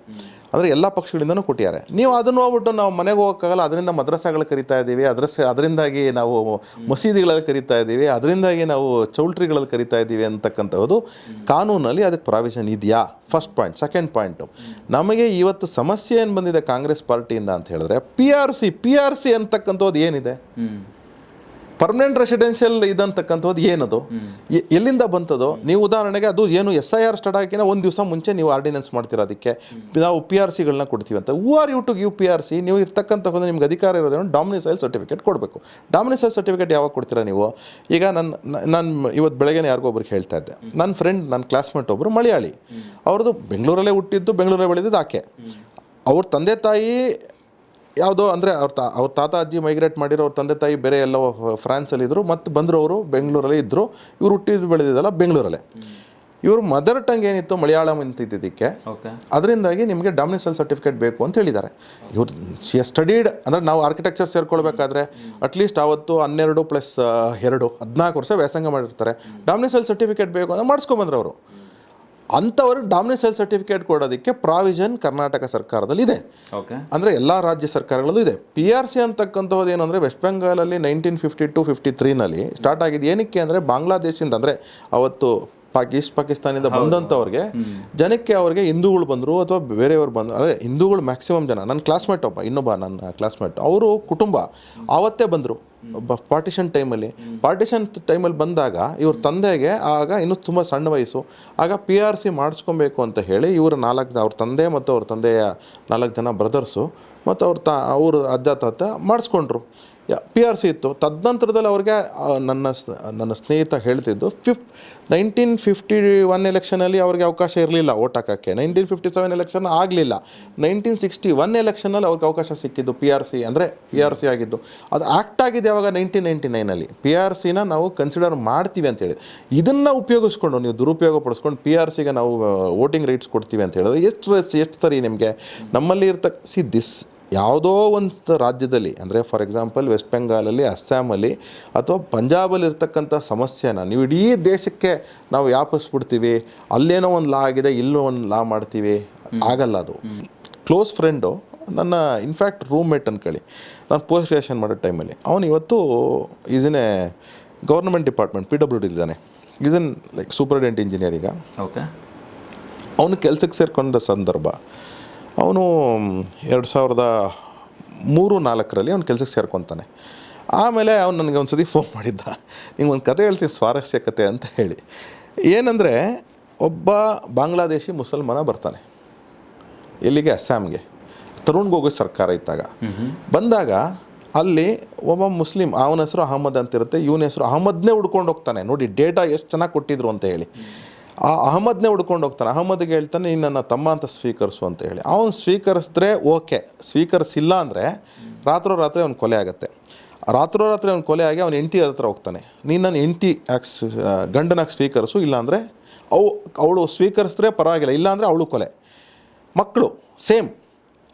ಅಂದರೆ ಎಲ್ಲ ಪಕ್ಷಗಳಿಂದನೂ ಕೊಟ್ಟಿದ್ದಾರೆ. ನೀವು ಅದನ್ನು ಹೋಗ್ಬಿಟ್ಟು ನಾವು ಮನೆಗೆ ಹೋಗೋಕ್ಕಾಗಲ್ಲ, ಅದರಿಂದ ಮದ್ರಸಾಗಳು ಕರಿತಾ ಇದ್ದೀವಿ, ಅದರಿಂದಾಗಿ ನಾವು ಮಸೀದಿಗಳಲ್ಲಿ ಕರಿತಾ ಇದ್ದೀವಿ, ಅದರಿಂದಾಗಿ ನಾವು ಚೌಲ್ಟ್ರಿಗಳಲ್ಲಿ ಕರಿತಾ ಇದ್ದೀವಿ ಅಂತಕ್ಕಂಥದ್ದು ಕಾನೂನಲ್ಲಿ ಅದಕ್ಕೆ ಪ್ರಾವಿಷನ್ ಇದೆಯಾ? First point. ಸೆಕೆಂಡ್ ಪಾಯಿಂಟು, ನಮಗೆ ಇವತ್ತು ಸಮಸ್ಯೆ ಏನು ಬಂದಿದೆ ಕಾಂಗ್ರೆಸ್ ಪಾರ್ಟಿಯಿಂದ ಅಂತ ಹೇಳಿದ್ರೆ, PRC ಅಂತಕ್ಕಂಥದ್ದು ಏನಿದೆ? ಪರ್ಮನೆಂಟ್ ರೆಸಿಡೆನ್ಷಿಯಲ್ ಇದಂತಕ್ಕಂಥದ್ದು ಏನದು, ಎಲ್ಲಿಂದ ಬಂತದು? ನೀವು ಉದಾಹರಣೆಗೆ ಅದು ಏನು SIR ಸ್ಟಾರ್ಟ್ ಆಗಿನ ಒಂದು ದಿವಸ ಮುಂಚೆ ನೀವು ಆರ್ಡಿನೆನ್ಸ್ ಮಾಡ್ತೀರಾ, ಅದಕ್ಕೆ ನಾವು PRCಗಳನ್ನ ಕೊಡ್ತೀವಿ ಅಂತ. Who are you to give PRC? ನೀವು ಇರ್ತಕ್ಕಂಥದ್ದು ನಿಮ್ಗೆ ಅಧಿಕಾರ ಇರೋದೇನು ಡಾಮಿನಿಸೈಲ್ ಸರ್ಟಿಫಿಕೇಟ್ ಕೊಡಬೇಕು. ಡಾಮಿನಿಸೈಲ್ ಸರ್ಟಿಫಿಕೇಟ್ ಯಾವಾಗ ಕೊಡ್ತೀರಾ ನೀವು? ಈಗ ನಾನು ಇವತ್ತು ಬೆಳಗ್ಗೆ ಯಾರಿಗೋ ಒಬ್ರಿಗೆ ಹೇಳ್ತಾ ಇದ್ದೆ, ನನ್ನ ಫ್ರೆಂಡ್, ನನ್ನ ಕ್ಲಾಸ್ಮೇಟ್ ಒಬ್ಬರು ಮಲಯಾಳಿ, ಅವ್ರದ್ದು ಬೆಂಗಳೂರಲ್ಲೇ ಹುಟ್ಟಿದ್ದು, ಬೆಂಗಳೂರಲ್ಲೇ ಬೆಳೆದಿದ್ದು ಆಕೆ. ಅವ್ರ ತಂದೆ ತಾಯಿ ಯಾವುದೋ ಅಂದರೆ ಅವ್ರ ತಾತ ಅಜ್ಜಿ ಮೈಗ್ರೇಟ್ ಮಾಡಿರೋ, ಅವ್ರ ತಂದೆ ತಾಯಿ ಬೇರೆ ಎಲ್ಲೋ ಫ್ರಾನ್ಸಲ್ಲಿದ್ದರು, ಮತ್ತು ಬಂದರು, ಅವರು ಬೆಂಗಳೂರಲ್ಲೇ ಇದ್ದರು. ಇವ್ರು ಹುಟ್ಟಿದ್ದು ಬೆಳೆದಿದ್ದಲ್ಲ ಬೆಂಗಳೂರಲ್ಲೇ. ಇವರು ಮದರ್ ಟಂಗ್ ಏನಿತ್ತು ಮಲಯಾಳಂ ಅಂತಿದ್ದಕ್ಕೆ, ಅದರಿಂದಾಗಿ ನಿಮಗೆ ಡಾಮಿನಿಸೈಲ್ ಸರ್ಟಿಫಿಕೇಟ್ ಬೇಕು ಅಂತ ಹೇಳಿದ್ದಾರೆ. ಇವ್ರು ಸ್ಟಡೀಡ್ ಅಂದರೆ ನಾವು ಆರ್ಕಿಟೆಕ್ಚರ್ ಸೇರ್ಕೊಳ್ಬೇಕಾದ್ರೆ ಅಟ್ಲೀಸ್ಟ್ ಆವತ್ತು 12 + 2 14 ವರ್ಷ ವ್ಯಾಸಂಗ ಮಾಡಿರ್ತಾರೆ. ಡಾಮಿನಿಸೈಲ್ ಸರ್ಟಿಫಿಕೇಟ್ ಬೇಕು ಅಂತ ಮಾಡಿಸ್ಕೊಂಬಂದ್ರು ಅವರು. ಅಂಥವ್ರಿಗೆ ಡಾಮಿನಿಸೈಲ್ ಸರ್ಟಿಫಿಕೇಟ್ ಕೊಡೋದಕ್ಕೆ ಪ್ರಾವಿಷನ್ ಕರ್ನಾಟಕ ಸರ್ಕಾರದಲ್ಲಿ ಇದೆ, ಅಂದರೆ ಎಲ್ಲ ರಾಜ್ಯ ಸರ್ಕಾರಗಳಲ್ಲೂ ಇದೆ. PRC ಅಂತಕ್ಕಂಥದ್ದು ಏನಂದರೆ ವೆಸ್ಟ್ ಬೆಂಗಾಲಲ್ಲಿ 1952-53ನಲ್ಲಿ ಸ್ಟಾರ್ಟ್ ಆಗಿದೆ. ಏನಕ್ಕೆ ಅಂದರೆ ಬಾಂಗ್ಲಾದೇಶಿಂದ, ಅಂದರೆ ಅವತ್ತು ಪಾಕಿಸ್ತಾನದಿಂದ ಬಂದಂಥವ್ರಿಗೆ ಜನಕ್ಕೆ, ಅವ್ರಿಗೆ ಹಿಂದೂಗಳು ಬಂದರು ಅಥವಾ ಬೇರೆಯವ್ರು ಬಂದರು, ಅಂದರೆ ಹಿಂದೂಗಳು ಮ್ಯಾಕ್ಸಿಮಮ್ ಜನ. ನನ್ನ ಕ್ಲಾಸ್ಮೇಟ್ ಇನ್ನೊಬ್ಬ ನನ್ನ ಕ್ಲಾಸ್ಮೇಟ್, ಅವರು ಕುಟುಂಬ ಆವತ್ತೇ ಬಂದರು ಪಾರ್ಟಿಷನ್ ಟೈಮಲ್ಲಿ ಬಂದಾಗ ಇವ್ರ ತಂದೆಗೆ ಆಗ ಇನ್ನೂ ತುಂಬ ಸಣ್ಣ ವಯಸ್ಸು. ಆಗ PRC ಮಾಡಿಸ್ಕೊಬೇಕು ಅಂತ ಹೇಳಿ ಇವರು ಅವ್ರ ತಂದೆ ಮತ್ತು ಅವ್ರ ತಂದೆಯ 4 ಜನ ಬ್ರದರ್ಸು ಮತ್ತು ಅವರು ಅಜ್ಜ ತಾತ ಮಾಡಿಸ್ಕೊಂಡ್ರು. PRC ಇತ್ತು. ತದನಂತರದಲ್ಲಿ ಅವ್ರಿಗೆ ನನ್ನ ಸ್ನೇಹಿತ ಹೇಳ್ತಿದ್ದು 1951 ಎಲೆಕ್ಷನಲ್ಲಿ ಅವ್ರಿಗೆ ಅವಕಾಶ ಇರಲಿಲ್ಲ ಓಟ್ ಹಾಕೋಕ್ಕೆ. 1957 ಎಲೆಕ್ಷನ್ ಆಗಲಿಲ್ಲ. 1961 ಎಲೆಕ್ಷನಲ್ಲಿ ಅವ್ರಿಗೆ ಅವಕಾಶ ಸಿಕ್ಕಿದ್ದು PRC ಆಗಿದ್ದು. ಅದು ಆ್ಯಕ್ಟ್ ಆಗಿದೆ ಯಾವಾಗ 1999ನಲ್ಲಿ. PRCನ ನಾವು ಕನ್ಸಿಡರ್ ಮಾಡ್ತೀವಿ ಅಂತೇಳಿ, ಇದನ್ನು ಉಪಯೋಗಿಸ್ಕೊಂಡು ನೀವು ದುರುಪಯೋಗ ಪಡಿಸ್ಕೊಂಡು PRCಗೆ ನಾವು ವೋಟಿಂಗ್ ರೈಟ್ಸ್ ಕೊಡ್ತೀವಿ ಅಂತ ಹೇಳಿದ್ರೆ ಎಷ್ಟು ಸರಿ ನಿಮಗೆ? ನಮ್ಮಲ್ಲಿ ಯಾವುದೋ ಒಂದು ರಾಜ್ಯದಲ್ಲಿ, ಅಂದರೆ ಫಾರ್ ಎಕ್ಸಾಂಪಲ್ ವೆಸ್ಟ್ ಬೆಂಗಾಲಲ್ಲಿ, ಅಸ್ಸಾಮಲ್ಲಿ ಅಥವಾ ಪಂಜಾಬಲ್ಲಿ ಇರ್ತಕ್ಕಂಥ ಸಮಸ್ಯೆನ ನೀವು ಇಡೀ ದೇಶಕ್ಕೆ ನಾವು ವ್ಯಾಪಿಸ್ಬಿಡ್ತೀವಿ, ಅಲ್ಲೇನೋ ಒಂದು ಲಾ ಆಗಿದೆ ಇಲ್ಲೂ ಒಂದು ಲಾ ಮಾಡ್ತೀವಿ, ಆಗಲ್ಲ ಅದು. ಕ್ಲೋಸ್ ಫ್ರೆಂಡು ನನ್ನ ಇನ್ಫ್ಯಾಕ್ಟ್ ರೂಮ್ಮೇಟ್ ಅನ್ಕೊಳ್ಳಿ, ನಾನು ಪೋಸ್ಟ್ ಗ್ರ್ಯಾಜುಯೇಷನ್ ಮಾಡೋ ಟೈಮಲ್ಲಿ ಅವನು ಇವತ್ತು ಈಸಿನೇ ಗೌರ್ಮೆಂಟ್ ಡಿಪಾರ್ಟ್ಮೆಂಟ್ PWD ಇದ್ದಾನೆ, ಈಸನ್ ಲೈಕ್ ಸೂಪರ್ಡೆಂಟ್ ಇಂಜಿನಿಯರ್. ಈಗ ಅವನು ಕೆಲಸಕ್ಕೆ ಸೇರ್ಕೊಂಡ ಸಂದರ್ಭ, ಅವನು 2003-04ರಲ್ಲಿ ಅವ್ನು ಕೆಲಸಕ್ಕೆ ಸೇರ್ಕೊತಾನೆ. ಆಮೇಲೆ ಅವ್ನು ನನಗೆ ಒಂದು ಸತಿ ಫೋನ್ ಮಾಡಿದ್ದ, ನಿಂಗೆ ಒಂದು ಕತೆ ಹೇಳ್ತೀನಿ, ಸ್ವಾರಸ್ಯ ಕತೆ ಅಂತ ಹೇಳಿ. ಏನಂದರೆ, ಒಬ್ಬ ಬಾಂಗ್ಲಾದೇಶಿ ಮುಸಲ್ಮಾನ ಬರ್ತಾನೆ ಇಲ್ಲಿಗೆ, ಅಸ್ಸಾಂಗೆ. ತರುಣ್ ಗೊಗೊಯ್ ಸರ್ಕಾರ ಇದ್ದಾಗ ಬಂದಾಗ ಅಲ್ಲಿ ಒಬ್ಬ ಮುಸ್ಲಿಂ, ಅವನ ಹೆಸರು ಅಹಮದ್ ಅಂತಿರುತ್ತೆ, ಇವನ ಹೆಸರು ಅಹಮದ್ನೇ ಹುಡ್ಕೊಂಡು ಹೋಗ್ತಾನೆ. ನೋಡಿ ಡೇಟಾ ಎಷ್ಟು ಚೆನ್ನಾಗಿ ಕೊಟ್ಟಿದ್ರು ಅಂತ ಹೇಳಿ. ಆ ಅಹಮದ್ನೇ ಹುಡ್ಕೊಂಡು ಹೋಗ್ತಾನೆ. ಅಹಮದ್ಗೆ ಹೇಳ್ತಾನೆ, ನೀನು ನನ್ನ ತಮ್ಮ ಅಂತ ಸ್ವೀಕರಿಸು ಅಂತ ಹೇಳಿ. ಅವನು ಸ್ವೀಕರಿಸಿದ್ರೆ ಓಕೆ, ಸ್ವೀಕರಿಸಿಲ್ಲ ಅಂದರೆ ರಾತ್ರೋರಾತ್ರಿ ಅವ್ನು ಕೊಲೆ ಆಗುತ್ತೆ. ರಾತ್ರೋರಾತ್ರಿ ಅವ್ನು ಕೊಲೆ ಆಗಿ ಅವನ ಹೆಂಡತಿ ಹತ್ರ ಹೋಗ್ತಾನೆ, ನೀನು ನನ್ನ ಹೆಂಡತಿ ಗಂಡನಾಗಿ ಸ್ವೀಕರಿಸು, ಇಲ್ಲಾಂದರೆ ಅವಳು ಸ್ವೀಕರಿಸಿದ್ರೆ ಪರವಾಗಿಲ್ಲ, ಇಲ್ಲಾಂದರೆ ಅವಳು ಕೊಲೆ. ಮಕ್ಕಳು ಸೇಮ್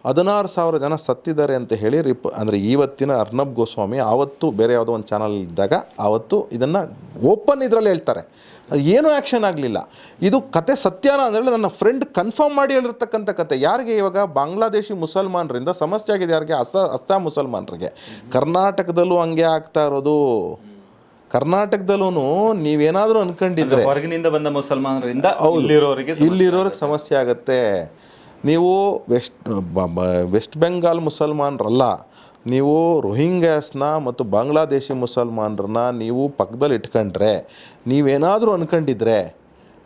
16,000 ಜನ ಸತ್ತಿದ್ದಾರೆ ಅಂತ ಹೇಳಿ ಅಂದರೆ ಇವತ್ತಿನ ಅರ್ನಬ್ ಗೋಸ್ವಾಮಿ ಆವತ್ತು ಬೇರೆ ಯಾವುದೋ ಒಂದು ಚಾನಲ್ ಇದ್ದಾಗ ಆವತ್ತು ಇದನ್ನು ಓಪನ್ ಇದರಲ್ಲಿ ಹೇಳ್ತಾರೆ. ಏನೂ ಆ್ಯಕ್ಷನ್ ಆಗಲಿಲ್ಲ. ಇದು ಕತೆ ಸತ್ಯನ ಅಂದರೆ ನನ್ನ ಫ್ರೆಂಡ್ ಕನ್ಫರ್ಮ್ ಮಾಡಿ ಹೇಳಿರ್ತಕ್ಕಂಥ ಕತೆ. ಯಾರಿಗೆ ಇವಾಗ ಬಾಂಗ್ಲಾದೇಶಿ ಮುಸಲ್ಮಾನರಿಂದ ಸಮಸ್ಯೆ ಆಗಿದೆ, ಯಾರಿಗೆ ಅಸ್ಸಾಂ ಮುಸಲ್ಮಾನರಿಗೆ. ಕರ್ನಾಟಕದಲ್ಲೂ ಹಂಗೆ ಆಗ್ತಾ ಇರೋದು. ಕರ್ನಾಟಕದಲ್ಲೂ ನೀವೇನಾದರೂ ಅನ್ಕೊಂಡಿದ್ರೆ ಹೊರಗಿನಿಂದ ಬಂದ ಮುಸಲ್ಮಾನರಿಂದ ಇಲ್ಲಿರೋರಿಗೆ ಸಮಸ್ಯೆ ಆಗುತ್ತೆ. ನೀವು ವೆಸ್ಟ್ ಬೆಂಗಾಲ್ ಮುಸಲ್ಮಾನರಲ್ಲ, ನೀವು ರೋಹಿಂಗ್ಯಾಸ್ನ ಮತ್ತು ಬಾಂಗ್ಲಾದೇಶಿ ಮುಸಲ್ಮಾನರನ್ನ ನೀವು ಪಕ್ಕದಲ್ಲಿ ಇಟ್ಕೊಂಡ್ರೆ, ನೀವೇನಾದರೂ ಅಂದ್ಕೊಂಡಿದ್ರೆ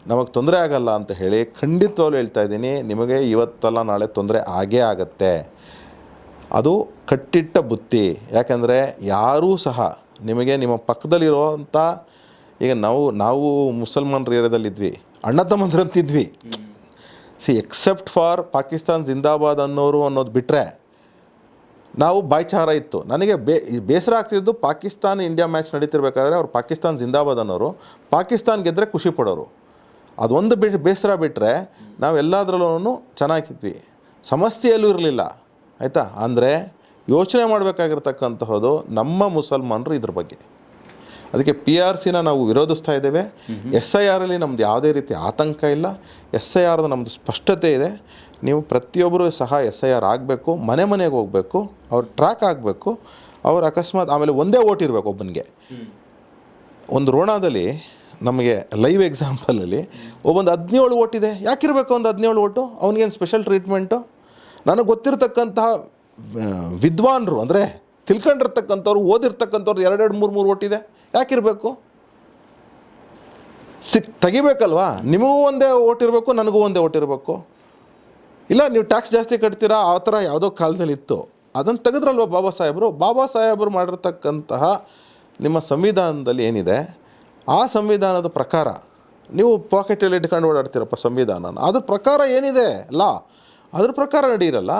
ನಮಗೆ ತೊಂದರೆ ಆಗಲ್ಲ ಅಂತ ಹೇಳಿ ಖಂಡಿತವಾಗ್ಲೂ ಹೇಳ್ತಾ ಇದ್ದೀನಿ, ನಿಮಗೆ ಇವತ್ತಲ್ಲ ನಾಳೆ ತೊಂದರೆ ಆಗೇ ಆಗತ್ತೆ. ಅದು ಕಟ್ಟಿಟ್ಟ ಬುತ್ತಿ. ಯಾಕಂದರೆ ಯಾರೂ ಸಹ ನಿಮಗೆ ನಿಮ್ಮ ಪಕ್ಕದಲ್ಲಿರೋವಂಥ, ಈಗ ನಾವು ಮುಸಲ್ಮಾನರ ಏರಿಯಾದಲ್ಲಿದ್ವಿ, ಅಣ್ಣ ತಮ್ಮಂದ್ರಂತಿದ್ವಿ. ಎಕ್ಸೆಪ್ಟ್ ಫಾರ್ ಪಾಕಿಸ್ತಾನ್ ಜಿಂದಾಬಾದ್ ಅನ್ನೋದು ಬಿಟ್ಟರೆ ನಾವು ಬಾಯ್ಚಾರ ಇತ್ತು. ನನಗೆ ಬೇಸರ ಆಗ್ತಿದ್ದು, ಪಾಕಿಸ್ತಾನ ಇಂಡಿಯಾ ಮ್ಯಾಚ್ ನಡೀತಿರ್ಬೇಕಾದ್ರೆ ಅವ್ರು ಪಾಕಿಸ್ತಾನ್ ಜಿಂದಾಬಾದ್ ಅನ್ನೋರು, ಪಾಕಿಸ್ತಾನ್ ಗೆದ್ದರೆ ಖುಷಿ ಪಡೋರು. ಅದೊಂದು ಬೇಸರ ಬಿಟ್ಟರೆ ನಾವೆಲ್ಲದರಲ್ಲೂ ಚೆನ್ನಾಗಿದ್ವಿ, ಸಮಸ್ಯೆಯಲ್ಲೂ ಇರಲಿಲ್ಲ. ಆಯಿತಾ? ಅಂದರೆ ಯೋಚನೆ ಮಾಡಬೇಕಾಗಿರ್ತಕ್ಕಂತಹದ್ದು ನಮ್ಮ ಮುಸಲ್ಮಾನರು ಇದ್ರ ಬಗ್ಗೆ. ಅದಕ್ಕೆ PRCನ ನಾವು ವಿರೋಧಿಸ್ತಾ ಇದ್ದೇವೆ. SIRಲ್ಲಿ ನಮ್ಮದು ಯಾವುದೇ ರೀತಿ ಆತಂಕ ಇಲ್ಲ. SIRದ ನಮ್ಮದು ಸ್ಪಷ್ಟತೆ ಇದೆ. ನೀವು ಪ್ರತಿಯೊಬ್ಬರೂ ಸಹ SIR ಆಗಬೇಕು, ಮನೆಗೆ ಹೋಗಬೇಕು, ಅವ್ರ ಟ್ರ್ಯಾಕ್ ಆಗಬೇಕು, ಅವ್ರ ಅಕಸ್ಮಾತ್ ಆಮೇಲೆ ಒಂದೇ ಓಟ್ ಇರಬೇಕು ಒಬ್ಬನಿಗೆ. ಒಂದು ರೋಣಾದಲ್ಲಿ ನಮಗೆ ಲೈವ್ ಎಕ್ಸಾಂಪಲಲ್ಲಿ ಒಬ್ಬೊಂದು 17 ಓಟ್ ಇದೆ. ಯಾಕಿರಬೇಕು ಒಂದು 17 ಓಟು? ಅವನಿಗೇನು ಸ್ಪೆಷಲ್ ಟ್ರೀಟ್ಮೆಂಟು? ನನಗೆ ಗೊತ್ತಿರತಕ್ಕಂತಹ ವಿದ್ವಾನ್ರು, ಅಂದರೆ ತಿಳ್ಕೊಂಡಿರ್ತಕ್ಕಂಥವ್ರು ಓದಿರ್ತಕ್ಕಂಥವ್ರು 2-2 3 ಓಟಿದೆ ಯಾಕಿರಬೇಕು? ತೆಗಿಬೇಕಲ್ವಾ? ನಿಮಗೂ ಒಂದೇ ಓಟ್ ಇರಬೇಕು, ನನಗೂ ಒಂದೇ ಓಟ್ ಇರಬೇಕು. ಇಲ್ಲ ನೀವು ಟ್ಯಾಕ್ಸ್ ಜಾಸ್ತಿ ಕಟ್ತೀರಾ ಆ ಥರ ಯಾವುದೋ ಕಾಲದಲ್ಲಿ ಇತ್ತು, ಅದನ್ನು ತೆಗೆದ್ರಲ್ವ ಬಾಬಾ ಸಾಹೇಬರು ಮಾಡಿರ್ತಕ್ಕಂತಹ ನಿಮ್ಮ ಸಂವಿಧಾನದಲ್ಲಿ ಏನಿದೆ ಆ ಸಂವಿಧಾನದ ಪ್ರಕಾರ ನೀವು ಪಾಕೆಟಲ್ಲಿ ಇಟ್ಕೊಂಡು ಓಡಾಡ್ತೀರಪ್ಪ ಸಂವಿಧಾನ, ಅದ್ರ ಪ್ರಕಾರ ಏನಿದೆ ಲಾ ಅದ್ರ ಪ್ರಕಾರ ನಡೀರಲ್ಲ.